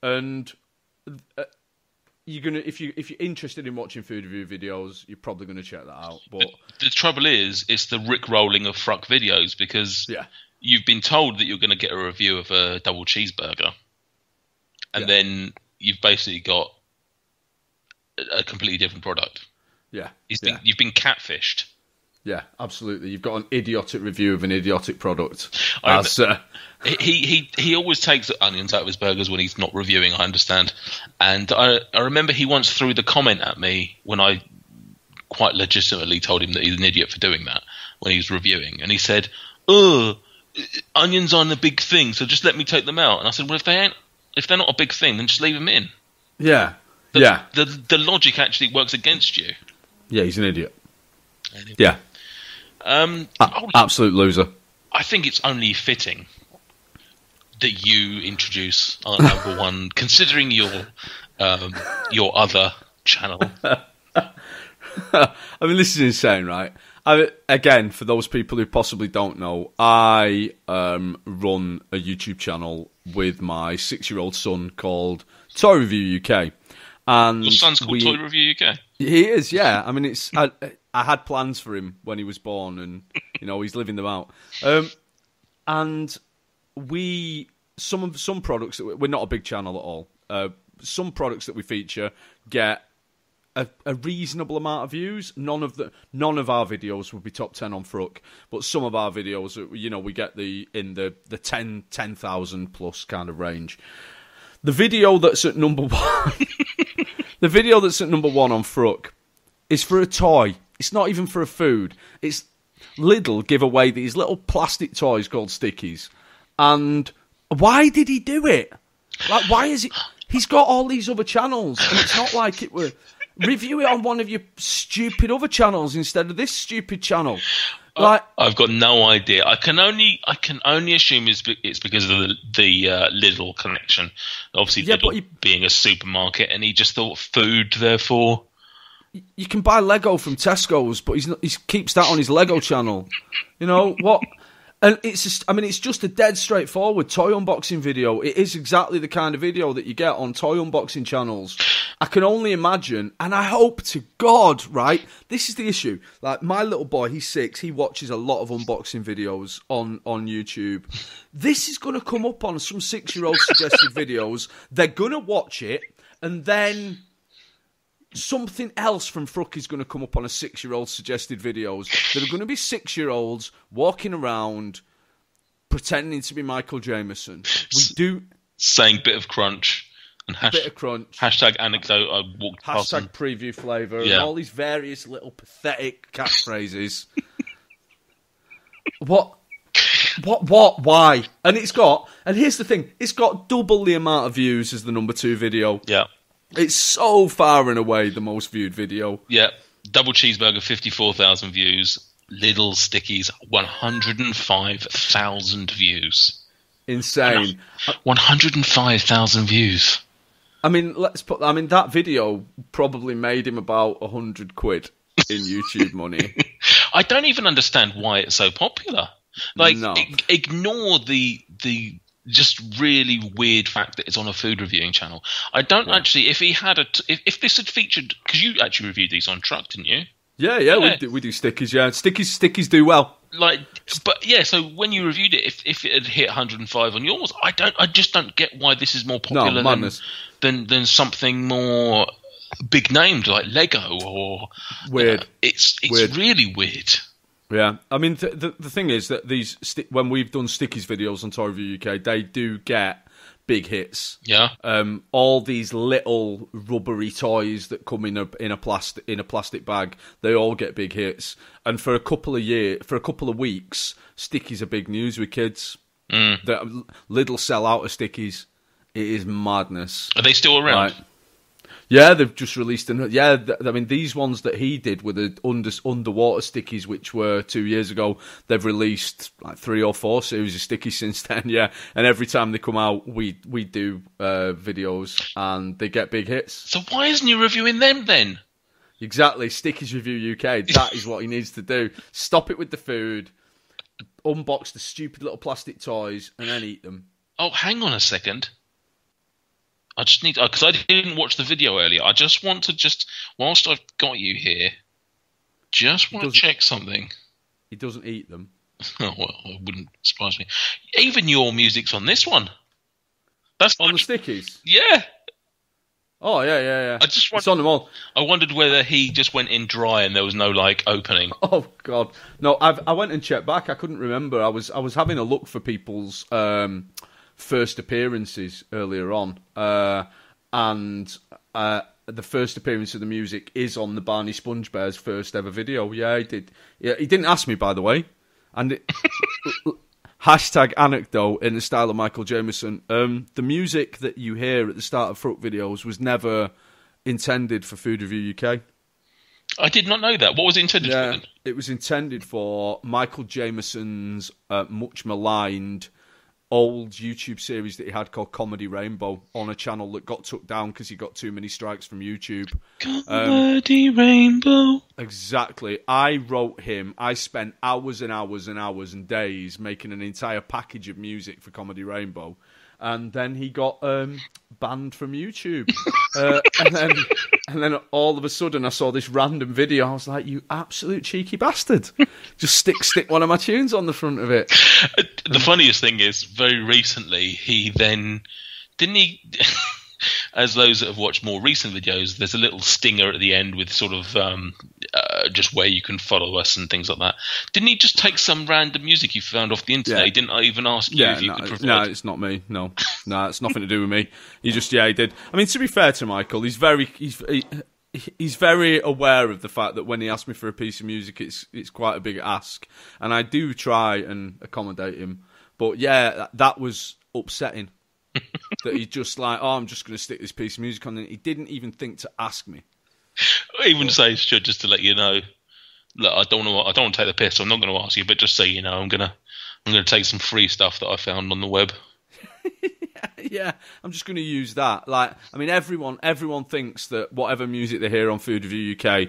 And you're gonna, if you're interested in watching food review videos, you're probably gonna check that out. But the trouble is, it's the rickrolling of FRUK videos, because you've been told that you're going to get a review of a double cheeseburger, and then you've basically got a completely different product. Yeah, you've been catfished. Yeah, absolutely. You've got an idiotic review of an idiotic product. He always takes onions out of his burgers when he's not reviewing, I understand. And I remember he once threw the comment at me when I quite legitimately told him that he's an idiot for doing that when he was reviewing. And he said, onions aren't a big thing, so just let me take them out. And I said, well, if they're not a big thing, then just leave them in. Yeah. The logic actually works against you. Yeah, he's an idiot. Anyway. Yeah. Absolute loser. I think it's only fitting that you introduce our number one, considering your other channel. I mean, this is insane, right? Again, for those people who possibly don't know, I run a YouTube channel with my 6-year-old son called Toy Review UK. And your son's called Toy Review UK? He is, yeah. I mean, I had plans for him when he was born, and he's living them out. And some products that we're not a big channel at all. Some products that we feature get a reasonable amount of views. None of our videos would be top 10 on FRUK, but some of our videos, we get in the 10,000 plus kind of range. The video that's at number 1, the video that's at number 1 on FRUK is for a toy. It's not even for a food. It's Lidl give away these little plastic toys called stickies. And why did he do it? Like, why is it? He's got all these other channels, and it's not like it were. Review it on one of your stupid other channels instead of this stupid channel. Like, I've got no idea. I can only assume it's because of the Lidl connection. Obviously, Lidl being a supermarket, and he just thought food, therefore. You can buy Lego from Tesco's, but he keeps that on his Lego channel. You know what? And it's just a dead straightforward toy unboxing video. It is exactly the kind of video that you get on toy unboxing channels. I can only imagine, and I hope to God, right? This is the issue. Like, my little boy, he's 6. He watches a lot of unboxing videos on YouTube. This is going to come up on some 6-year-old suggested videos. They're going to watch it, and then something else from FRUK is going to come up on a 6-year-old suggested videos. There are going to be 6-year-olds walking around pretending to be Michael Jameson. We do saying bit of crunch and bit of crunch. Hashtag anecdote. I walked past. Hashtag preview flavour. And all these various little pathetic catchphrases. What? Why? And here's the thing. It's got double the amount of views as the number 2 video. Yeah. It's so far and away the most viewed video. Yeah. Double cheeseburger, 54,000 views. Lidl stickies, 105,000 views. Insane. 105,000 views. I mean, that video probably made him about 100 quid in YouTube money. I don't even understand why it's so popular. Like, no. Ignore the just really weird fact that it's on a food reviewing channel. I don't actually. If he had if this had featured, because you actually reviewed these on FRUK, didn't you? Yeah. We do stickies. Yeah, stickies do well. Like, but yeah. So when you reviewed it, if it had hit 105 on yours, I just don't get why this is more popular than something more big named like Lego or weird. It's weird. Really weird. Yeah, I mean, the thing is that these when we've done stickies videos on Toy Review UK, they do get big hits. Yeah. All these little rubbery toys that come in a plastic bag, they all get big hits. And for a couple of weeks, stickies are big news with kids. Lidl sell out of stickies, It is madness. Are they still around? Right. Yeah, they've just released them. Yeah, I mean, these ones that he did with the underwater stickies, which were 2 years ago, they've released like 3 or 4 series of stickies since then. Yeah, and every time they come out, we do videos, and they get big hits. So why isn't he reviewing them then? Exactly, Stickies Review UK. That is what he needs to do. Stop it with the food, unbox the stupid little plastic toys, and then eat them. Oh, hang on a second. I just need, because I didn't watch the video earlier. I just want to whilst I've got you here, just want to check something. He doesn't eat them. Oh, well, it wouldn't surprise me. Even your music's on this one. That's on the stickies? Yeah. Oh, yeah. It's on them all. I wondered whether he just went in dry and there was no, opening. Oh, God. No, I went and checked back. I couldn't remember. I was having a look for people's first appearances earlier on, and the first appearance of the music is on the Barney Sponge Bear's first ever video. Yeah, he did. Yeah, he didn't ask me, by the way. And hashtag anecdote in the style of Michael Jameson. The music that you hear at the start of FRUK videos was never intended for Food Review UK. I did not know that. What was it intended for then? It was intended for Michael Jameson's much maligned old YouTube series that he had called Comedy Rainbow on a channel that got took down because he got too many strikes from YouTube. Comedy Rainbow. Exactly. I wrote him. I spent hours and hours and hours and days making an entire package of music for Comedy Rainbow. And then he got banned from YouTube. and then all of a sudden I saw this random video. I was like, you absolute cheeky bastard. Just stick one of my tunes on the front of it. The funniest thing is, very recently, he then... Didn't he... As those that have watched more recent videos, there's a little stinger at the end with sort of just where you can follow us and things like that. Didn't he just take some random music you found off the internet? Yeah. He didn't even ask you if you could provide... No, it's not me. No, it's nothing to do with me. He did. I mean, to be fair to Michael, he's very aware of the fact that when he asks me for a piece of music, it's quite a big ask, and I do try and accommodate him. But yeah, that was upsetting. That he's just like, I'm just going to stick this piece of music on, and he didn't even think to ask me. Even say, just to let you know, look, I don't want to take the piss. So I'm not going to ask you, but just so you know, I'm going to take some free stuff that I found on the web. Yeah, I'm just going to use that. Like, I mean, everyone thinks that whatever music they hear on Food Review UK,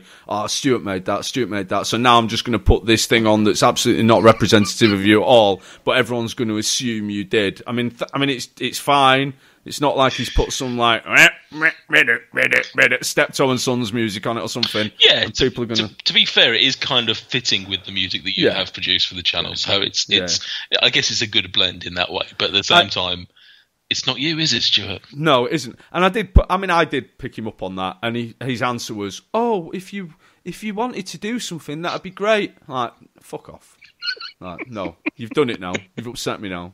Stuart made that. So now I'm just going to put this thing on that's absolutely not representative of you at all. But everyone's going to assume you did. I mean, it's fine. It's not like he's put some like Steptoe and Sons music on it or something. Yeah, and people are going to be fair, it is kind of fitting with the music that you have produced for the channel. So it's I guess it's a good blend in that way. But at the same time, it's not you, is it, Stuart? No, it isn't. And I did pick him up on that, and his answer was, "Oh, if you wanted to do something, that'd be great." Like, fuck off. Like, no, you've done it now. You've upset me now.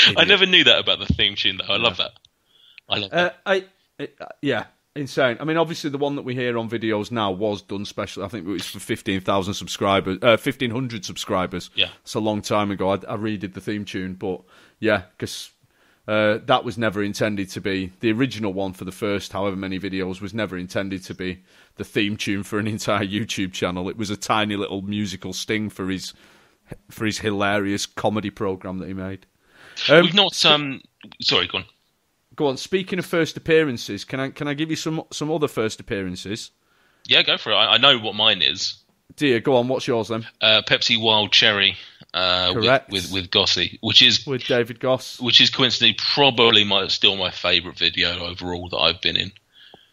Idiot. I never knew that about the theme tune, though. I love that. I love that. Insane. I mean, obviously, the one that we hear on videos now was done special. I think it was for 15,000 subscribers, 1,500 subscribers. Yeah, it's a long time ago. I redid the theme tune, but yeah, because. That was never intended to be the original one for the first however many videos was never intended to be the theme tune for an entire YouTube channel. It was a tiny little musical sting for his hilarious comedy program that he made. We've not sorry, go on. Go on. Speaking of first appearances, can I give you some other first appearances? Yeah, go for it. I know what mine is. Dear, go on. What's yours then? Pepsi Wild Cherry. Correct. With Gossie, which is with David Goss, which is coincidentally probably still my favourite video overall that I've been in.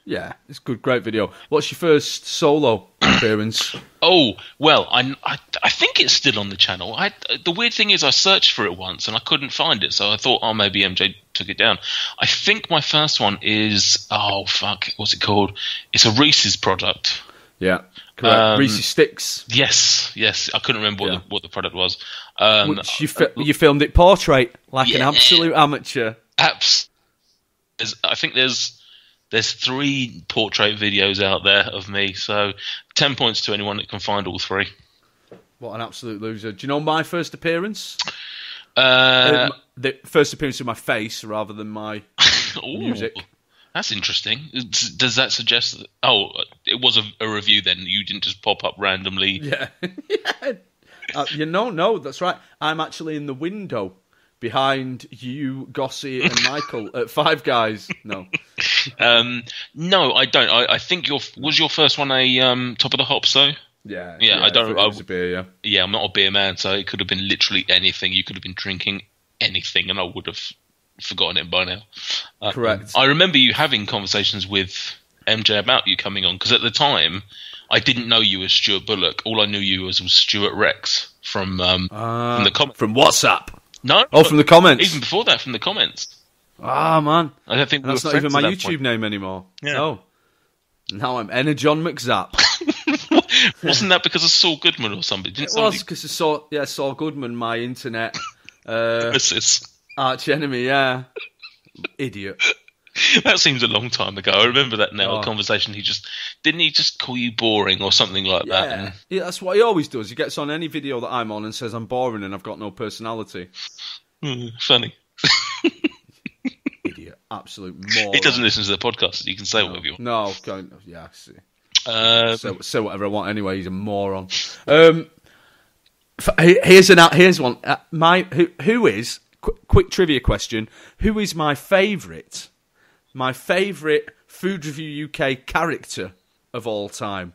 Yeah, it's a great video. What's your first solo appearance? Oh well, I think it's still on the channel. The weird thing is I searched for it once and I couldn't find it, so I thought, maybe MJ took it down. I think my first one is what's it called? It's a Reese's product. Yeah. Correct. Reese's Sticks. Yes. I couldn't remember what the product was. Which you filmed it portrait like an absolute amateur. I think there's 3 portrait videos out there of me, so 10 points to anyone that can find all 3. What an absolute loser. Do you know my first appearance? The first appearance of my face rather than my music. That's interesting. Does that suggest that... Oh, it was a review then. You didn't just pop up randomly. Yeah. No, that's right. I'm actually in the window behind you, Gossie, and Michael at Five Guys. No. No, I don't. I think was your first one a Top of the Hops, though? Yeah, I don't know. It was a beer, yeah. Yeah, I'm not a beer man, so it could have been literally anything. You could have been drinking anything, and I would have forgotten it by now. Correct. I remember you having conversations with MJ about you coming on, because at the time, I didn't know you as Stuart Bullock. All I knew you as was Stuart Rex from the comments. From WhatsApp? No. From the comments? Even before that, from the comments. Man. I don't think that's not even my YouTube name anymore. Yeah. No. Now I'm Energon McZap. Wasn't that because of Saul Goodman or something? It was because of Saul Goodman, my internet arch enemy, yeah. Idiot. That seems a long time ago. I remember that now. A conversation. Didn't he just call you boring or something like that? Yeah, that's what he always does. He gets on any video that I'm on and says I'm boring and I've got no personality. Funny. Idiot. Absolute moron. He doesn't listen to the podcast, so you can say whatever you want. No, I see. Say whatever I want anyway. He's a moron. Here's one. Who is quick trivia question? Who is my favourite? My favourite Food Review UK character of all time.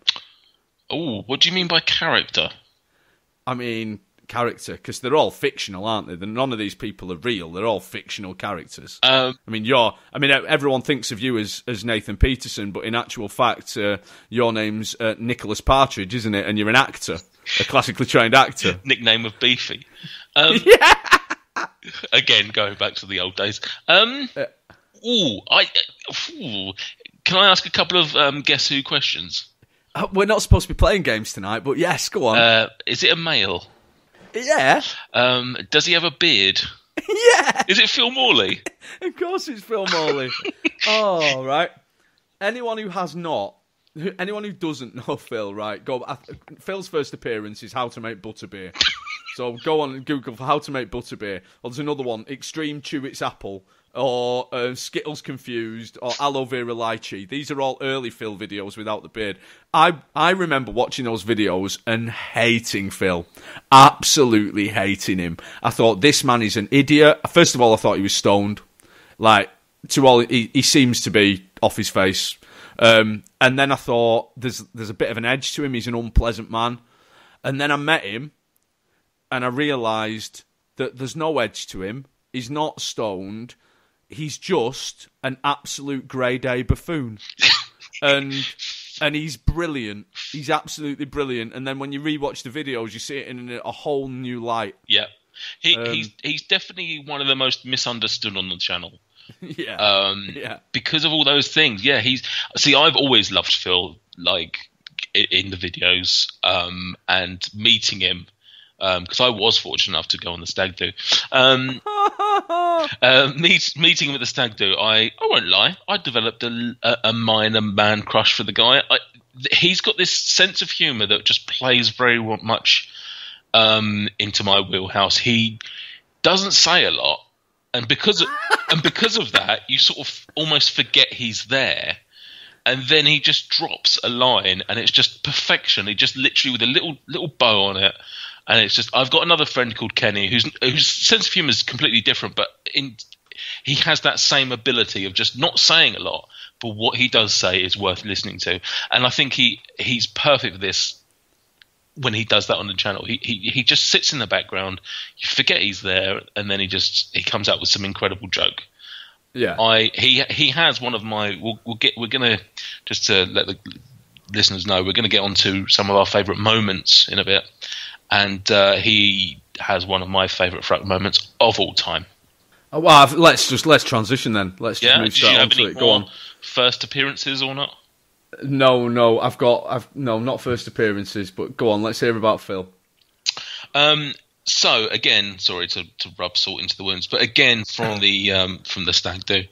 Oh, what do you mean by character? I mean character, because they're all fictional, aren't they? None of these people are real. They're all fictional characters. Everyone thinks of you as Nathan Peterson, but in actual fact, your name's Nicholas Partridge, isn't it? And you're an actor, a classically trained actor. Nickname of Beefy. Again, going back to the old days. Can I ask a couple of Guess Who questions? We're not supposed to be playing games tonight, but yes, go on. Is it a male? Yeah. Does he have a beard? Yeah. Is it Phil Morley? Of course it's Phil Morley. Oh, right. Anyone who doesn't know Phil, right, Phil's first appearance is How to Make Butterbeer. So go on and Google for How to Make Butterbeer. Or there's another one, Extreme Chew Its Apple, or Skittles Confused, or Aloe Vera Lychee. These are all early Phil videos without the beard. I remember watching those videos and hating Phil. Absolutely hating him. I thought, this man is an idiot. First of all, I thought he was stoned. He seems to be off his face. And then I thought, there's a bit of an edge to him. He's an unpleasant man. And then I met him, and I realised that there's no edge to him. He's not stoned. He's just an absolute grade A buffoon. and he's brilliant. He's absolutely brilliant. And then when you rewatch the videos, you see it in a whole new light. Yeah. He's definitely one of the most misunderstood on the channel. Yeah. Because of all those things. Yeah, I've always loved Phil, in the videos, and meeting him, because I was fortunate enough to go on the stag do. Meeting him at the stag do, I won't lie, I developed a minor man crush for the guy. He's got this sense of humour that just plays very much into my wheelhouse. He doesn't say a lot, and because of that, you sort of almost forget he's there. And then he just drops a line, and it's just perfection. He just literally with a little bow on it, and it's just. I've got another friend called Kenny whose sense of humour is completely different, but he has that same ability of just not saying a lot, but what he does say is worth listening to. And I think he's perfect for this. When he does that on the channel, he just sits in the background. You forget he's there, and then he comes out with some incredible joke. Yeah, he has one of my. We're gonna just to let the listeners know, we're gonna get onto some of our favourite moments in a bit, and he has one of my favourite FRUK moments of all time. Oh, well, let's transition then. Let's just move straight on to it. Go on. First appearances or not? No, not first appearances, but go on. Let's hear about Phil. So again, sorry to rub salt into the wounds, but again from the stag do.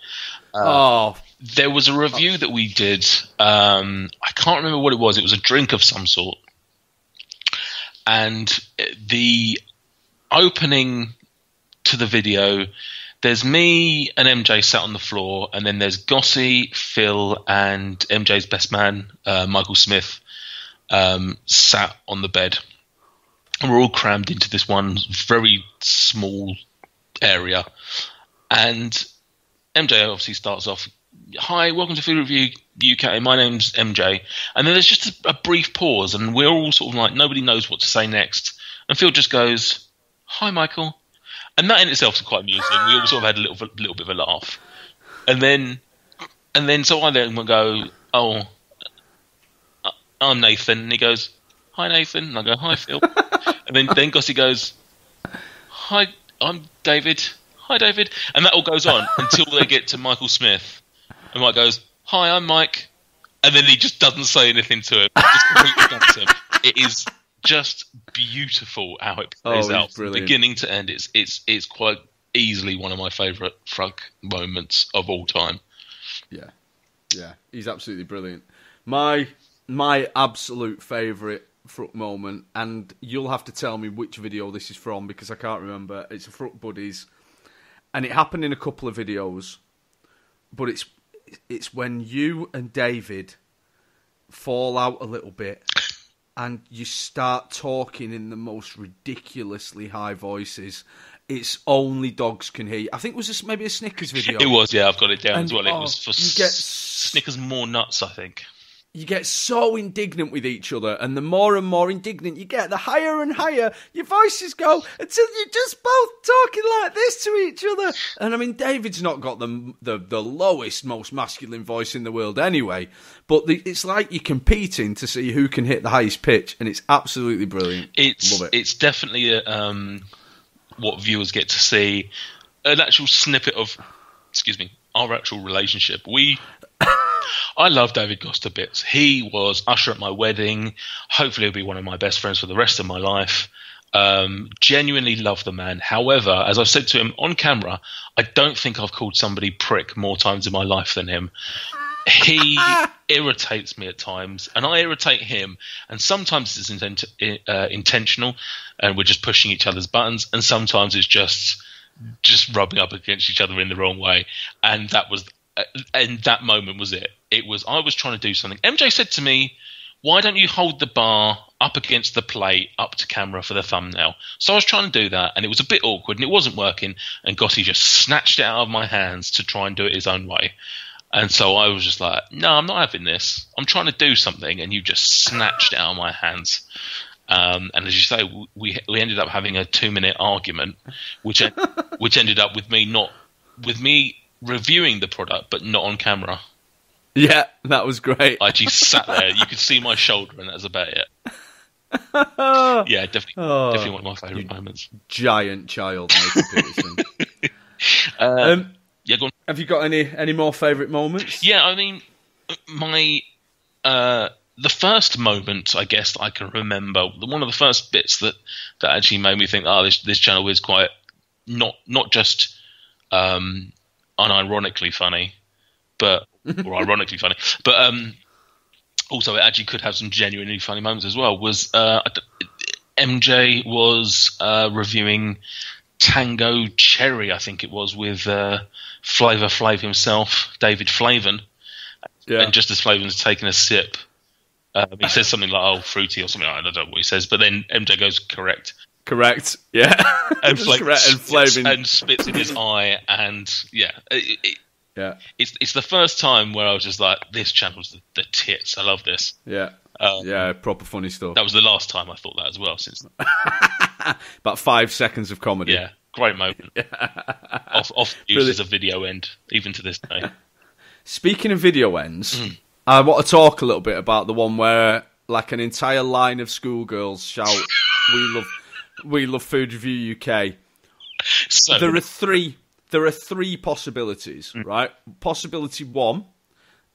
There was a review that we did. I can't remember what it was. It was a drink of some sort, and the opening to the video, there's me and MJ sat on the floor, and then there's Gossy, Phil, and MJ's best man, Michael Smith, sat on the bed. And we're all crammed into this one very small area. And MJ obviously starts off, "Hi, welcome to Food Review UK. My name's MJ." And then there's just a brief pause, and we're all sort of like, nobody knows what to say next. And Phil just goes, "Hi, Michael." And that in itself is quite amusing. We all sort of had a little bit of a laugh. And then so I then will go, "Oh, I'm Nathan." And he goes, "Hi, Nathan." And I go, "Hi, Phil." And then Gossy goes, "Hi, I'm David." "Hi, David." And that all goes on until they get to Michael Smith. And Mike goes, "Hi, I'm Mike." And then he just doesn't say anything to him. Just completely dumps him. It is just beautiful how it plays out from beginning to end. It's quite easily one of my favourite FRUK moments of all time. Yeah, he's absolutely brilliant. My absolute favourite FRUK moment, and you'll have to tell me which video this is from because I can't remember. It's a FRUK Buddies, and it happened in a couple of videos, but it's when you and David fall out a little bit and you start talking in the most ridiculously high voices. It's only dogs can hear you. I think it was maybe a Snickers video. It was, yeah, I've got it down as well. It was for Snickers More Nuts, I think. You get so indignant with each other, and the more and more indignant you get, the higher and higher your voices go until you're just both talking like this to each other. And I mean, David's not got the lowest, most masculine voice in the world anyway, but it's like you're competing to see who can hit the highest pitch, and it's absolutely brilliant. Love it. It's definitely what viewers get to see, an actual snippet of, our actual relationship. I love David Goss to bits. He was usher at my wedding. Hopefully he'll be one of my best friends for the rest of my life. Genuinely love the man. However, as I've said to him on camera, I don't think I've called somebody prick more times in my life than him. He irritates me at times, and I irritate him. And sometimes it's intentional, and we're just pushing each other's buttons. And sometimes it's just rubbing up against each other in the wrong way. And that moment was it. I was trying to do something. MJ said to me, "Why don't you hold the bar up against the plate, up to camera for the thumbnail?" So I was trying to do that, and it was a bit awkward, and it wasn't working. And Gossy just snatched it out of my hands to try and do it his own way. And so I was just like, "No, I'm not having this. I'm trying to do something, and you just snatched it out of my hands." And as you say, we ended up having a 2-minute argument, which ended up with me reviewing the product, but not on camera. Yeah, that was great. I actually sat there. You could see my shoulder, and that was about it. Yeah, definitely one of my favourite moments. Giant child, Nathan Peterson. Yeah, go on. Have you got any more favourite moments? Yeah, I mean, the first moment, I guess, I can remember, one of the first bits that actually made me think, this channel is quite not just unironically funny, or ironically funny, but also it actually could have some genuinely funny moments as well. Was MJ was reviewing Tango Cherry, I think it was, with Flavor Flav himself, David Flavin. Yeah. And just as Flavin's taking a sip, he says something like, fruity or something. I don't know what he says, but then MJ goes, correct, yeah. And Flavin spits in his eye, and yeah. Yeah. It's the first time where I was just like, this channel's the tits. I love this. Yeah. Proper funny stuff. That was the last time I thought that as well. Since about 5 seconds of comedy. Yeah, great moment. Off used as a video end, even to this day. Speaking of video ends, I want to talk a little bit about the one where like an entire line of schoolgirls shout, "We love Food Review UK." So there are three possibilities, right? Possibility one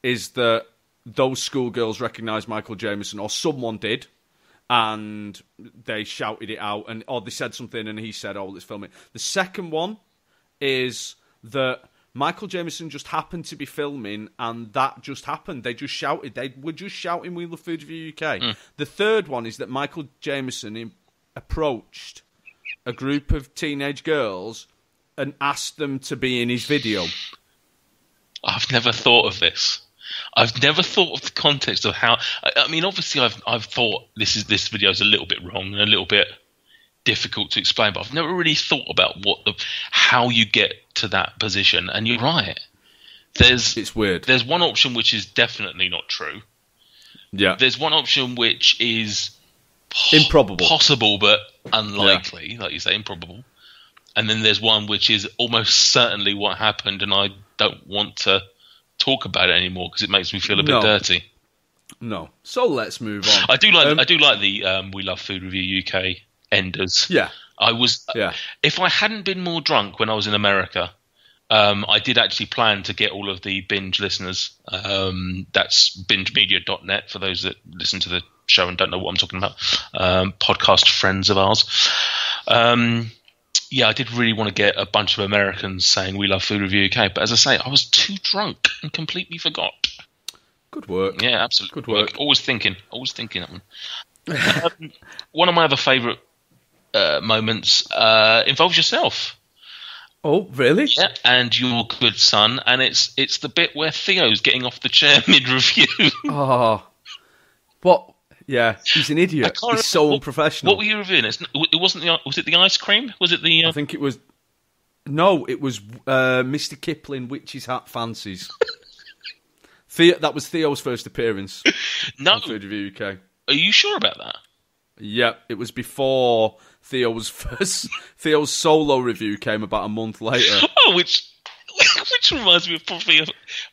is that those schoolgirls recognise Michael Jameson, or someone did, and they shouted it out, or they said something and he said, let's film it. The second one is that Michael Jameson just happened to be filming, and that just happened. They just shouted. They were just shouting, "We love Food Review UK." The third one is that Michael Jameson approached a group of teenage girls and asked them to be in his video? I've never thought of this. I've never thought of the context of how. I mean, obviously, I've thought this video is a little bit wrong and a little bit difficult to explain, but I've never really thought about how you get to that position. And you're right. It's weird. There's one option which is definitely not true. Yeah. There's one option which is improbable, possible but unlikely, like you say, improbable. And then there's one which is almost certainly what happened, and I don't want to talk about it anymore because it makes me feel a bit dirty. No. So let's move on. I do like the We Love Food Review UK enders. Yeah. If I hadn't been more drunk when I was in America, I did actually plan to get all of the binge listeners. That's bingemedia.net for those that listen to the show and don't know what I'm talking about. Podcast friends of ours. I did really want to get a bunch of Americans saying We Love Food Review UK, but as I say, I was too drunk and completely forgot. Good work. Yeah, absolutely. Good work. Always thinking that one. One of my other favourite moments involves yourself. Oh, really? Yeah, and your good son, and it's the bit where Theo's getting off the chair mid-review. Oh, what? Yeah, he's an idiot. He's so unprofessional. What were you reviewing? Was it the ice cream? Was it the? I think it was. No, it was Mr. Kipling, Witch's Hat Fancies. That was Theo's first appearance. No, on Food Review UK. Are you sure about that? Yep, it was before Theo's solo review came about a month later. Oh, which reminds me of probably.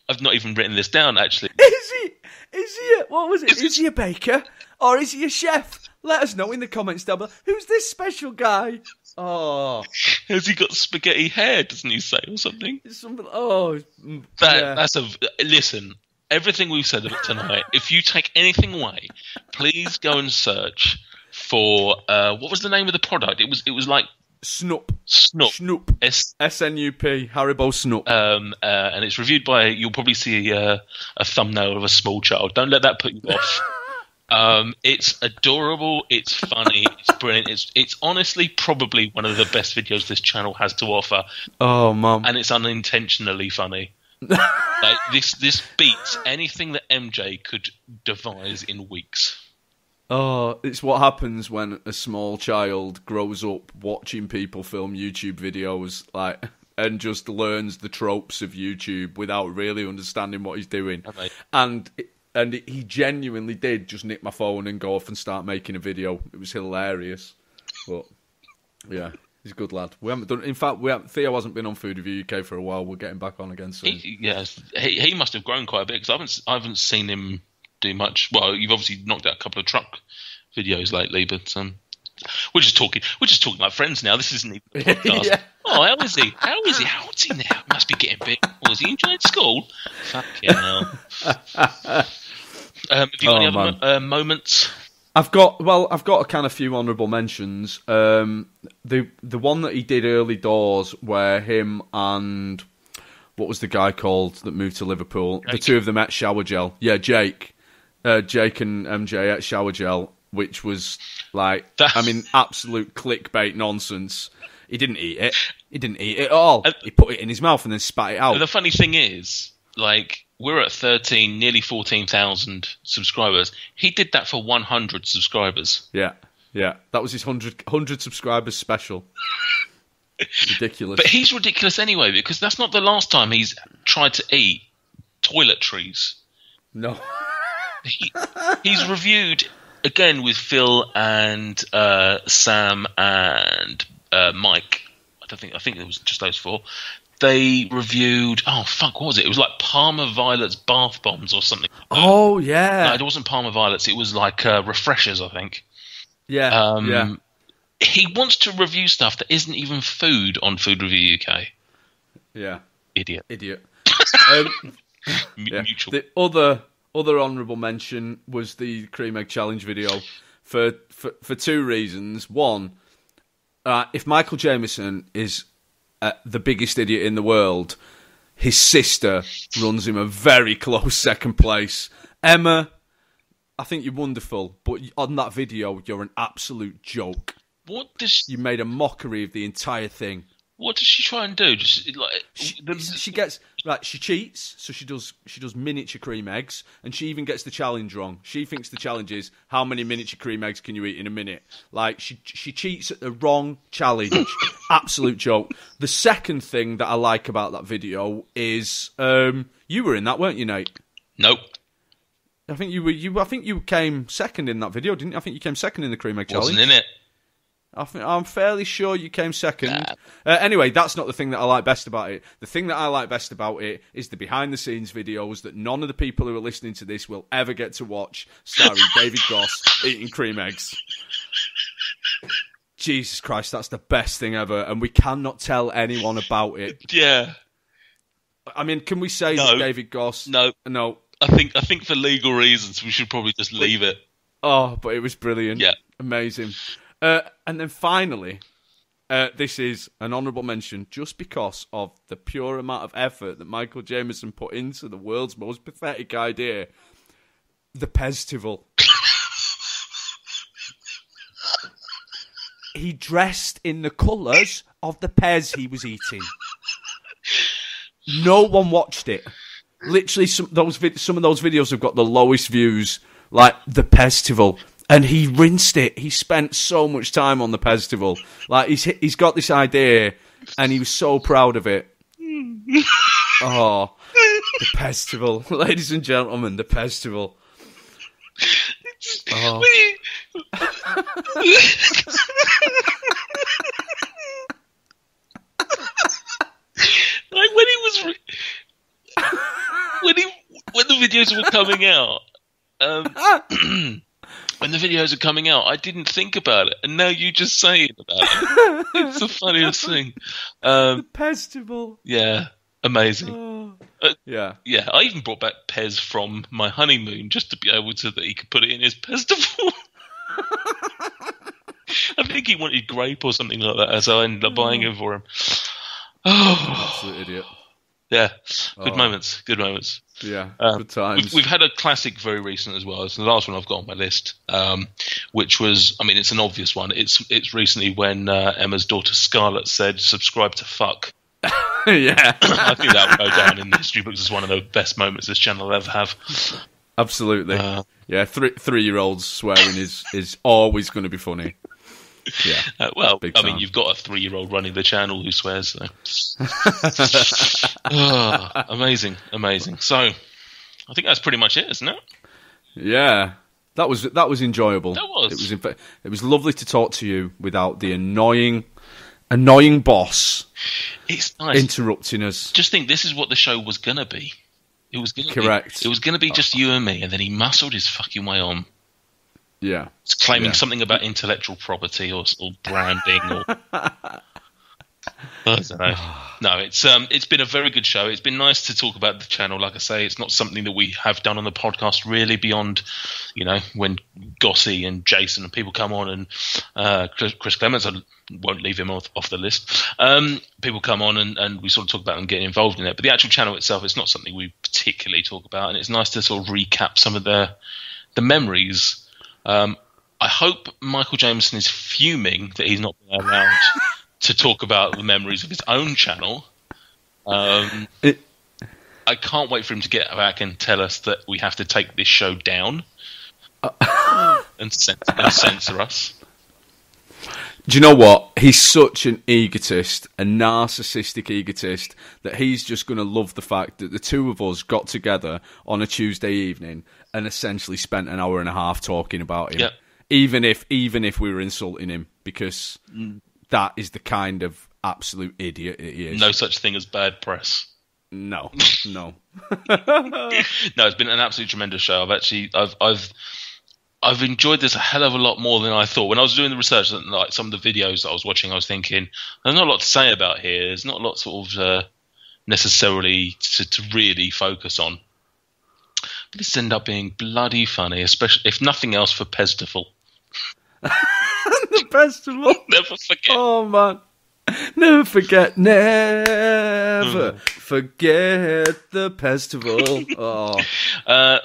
I've not even written this down actually. Is he? What was it? Is he a baker or is he a chef? Let us know in the comments down below. Who's this special guy? Oh, has he got spaghetti hair? Doesn't he say or something? Listen. Everything we've said about tonight. If you take anything away, please go and search for what was the name of the product? It was like Snup. Snup. SNUP. Haribo Snup. And it's reviewed by. You'll probably see a thumbnail of a small child. Don't let that put you off. It's adorable. It's funny. It's brilliant. It's honestly probably one of the best videos this channel has to offer. Oh, mum. And it's unintentionally funny. Like this beats anything that MJ could devise in weeks. Oh, it's what happens when a small child grows up watching people film YouTube videos, and just learns the tropes of YouTube without really understanding what he's doing. Okay. And he genuinely did just nick my phone and go off and start making a video. It was hilarious. But yeah. He's a good lad. We haven't done. In fact, Theo hasn't been on Food Review UK for a while. We're getting back on again soon. He must have grown quite a bit because I haven't seen him do much. Well, you've obviously knocked out a couple of truck videos lately, but we're just talking like friends now. This isn't even a podcast. Yeah. Oh, how is he? How old's he now? Must be getting big. Was he enjoying school? Fucking hell. Have you got any other moments? I've got a kind of few honourable mentions. The one that he did early doors, where him and what was the guy called that moved to Liverpool? Jake. The two of them at Shower Gel. Yeah, Jake and MJ at Shower Gel, which was absolute clickbait nonsense. He didn't eat it. He didn't eat it at all. He put it in his mouth and then spat it out. The funny thing is, we're at 13, nearly 14,000 subscribers. He did that for 100 subscribers. Yeah. That was his 100 subscribers special. Ridiculous. But he's ridiculous anyway, because that's not the last time he's tried to eat toiletries. No. He's reviewed, again, with Phil and Sam and Mike. I think it was just those four. They reviewed, what was it? It was like Parma Violet's bath bombs or something. Oh, yeah. No, it wasn't Parma Violet's. It was like Refreshers, I think. Yeah, yeah. He wants to review stuff that isn't even food on Food Review UK. Yeah. Idiot. Mutual. The other honourable mention was the Cream Egg Challenge video for two reasons. One, if Michael Jamieson is the biggest idiot in the world, his sister runs him a very close second place. Emma, I think you're wonderful, but on that video, you're an absolute joke. You made a mockery of the entire thing. What does she try and do? Just like She gets right. She cheats, so she does miniature cream eggs, and she even gets the challenge wrong. She thinks the challenge is how many miniature cream eggs can you eat in a minute. Like she cheats at the wrong challenge. Absolute joke. The second thing that I like about that video is you were in that, weren't you, Nate? Nope. I think you were. I think you came second in that video, didn't you? I think you came second in the cream egg challenge. Wasn't in it. I'm fairly sure you came second. Anyway, that's not the thing that I like best about it. The thing that I like best about it is the behind-the-scenes videos that none of the people who are listening to this will ever get to watch, starring David Goss eating cream eggs. Jesus Christ, that's the best thing ever, and we cannot tell anyone about it. Yeah. I mean, can we say that David Goss... No. I think for legal reasons we should probably just leave it. Oh, but it was brilliant. Yeah. Amazing. And then finally, this is an honourable mention just because of the pure amount of effort that Michael Jameson put into the world's most pathetic idea, the Pestival. He dressed in the colours of the Pez he was eating. No one watched it. Literally, some of those videos have got the lowest views, like the Pestival. And he rinsed it. He spent so much time on the Pestival. Like he's got this idea, and he was so proud of it. Oh, the Pestival, ladies and gentlemen, the Pestival. Oh. Like when the videos were coming out. When the videos are coming out, I didn't think about it, and now you just saying about it. It's the funniest thing. Pestival. Yeah, amazing. Yeah. I even brought back Pez from my honeymoon just to be able to that he could put it in his Pestival. I think he wanted grape or something like that, so I ended up buying it for him. Oh, absolute idiot. Yeah, good moments. Yeah, good times. We've had a classic very recent as well. It's the last one I've got on my list, which was, I mean, it's an obvious one. It's recently when Emma's daughter Scarlett said, "Subscribe to FRUK." Yeah. I think that will go down in the history books as one of the best moments this channel will ever have. Absolutely. Yeah, three-year-olds swearing is always going to be funny. Yeah. Well, I mean, you've got a 3-year-old running the channel who swears. So. Amazing. So, I think that's pretty much it, isn't it? Yeah, that was enjoyable. That was. It was lovely to talk to you without the annoying boss. It's nice interrupting us. Just think, this is what the show was gonna be. It was gonna correct. It was gonna be just you and me, and then he muscled his fucking way on. Yeah, it's claiming something about intellectual property or branding or. I don't know. No, it's been a very good show. It's been nice to talk about the channel. Like I say, it's not something that we have done on the podcast really beyond, when Gossie and Jason and people come on and Chris Clements, I won't leave him off the list. People come on and we sort of talk about them getting involved in it. But the actual channel itself, it's not something we particularly talk about, and it's nice to sort of recap some of the memories. I hope Michael Jameson is fuming that he's not been allowed to talk about the memories of his own channel. I can't wait for him to get back and tell us that we have to take this show down and censor us. Do you know what? He's such an egotist, a narcissistic egotist, that he's just going to love the fact that the two of us got together on a Tuesday evening and essentially spent an hour and a half talking about him. Yep. Even if we were insulting him, because that is the kind of absolute idiot he is. No such thing as bad press. No. No, it's been an absolutely tremendous show. I've enjoyed this a hell of a lot more than I thought. When I was doing the research, like some of the videos that I was watching, I was thinking, there's not a lot to say about here. There's not a lot sort of necessarily to really focus on. But this ended up being bloody funny, especially if nothing else for Pestival. The Pestival. Never forget. Oh man. Never forget the Pestival. Oh.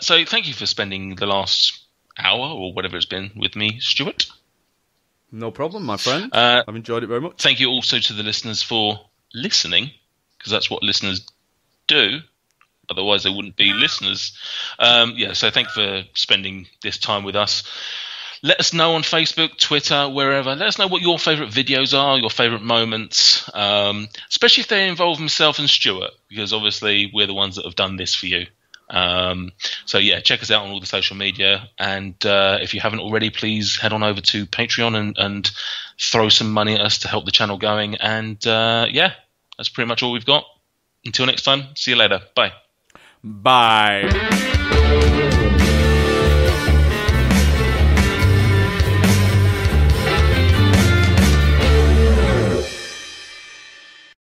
So thank you for spending the last hour or whatever it's been with me, Stuart. No problem, my friend. I've enjoyed it very much. Thank you also to the listeners for listening, because that's what listeners do. Otherwise, they wouldn't be listeners. So thank you for spending this time with us. Let us know on Facebook, Twitter, wherever. Let us know what your favourite videos are, your favourite moments, especially if they involve myself and Stuart, because obviously we're the ones that have done this for you. Check us out on all the social media. And if you haven't already, please head on over to Patreon and throw some money at us to help the channel going. And that's pretty much all we've got. Until next time, see you later. Bye. Bye.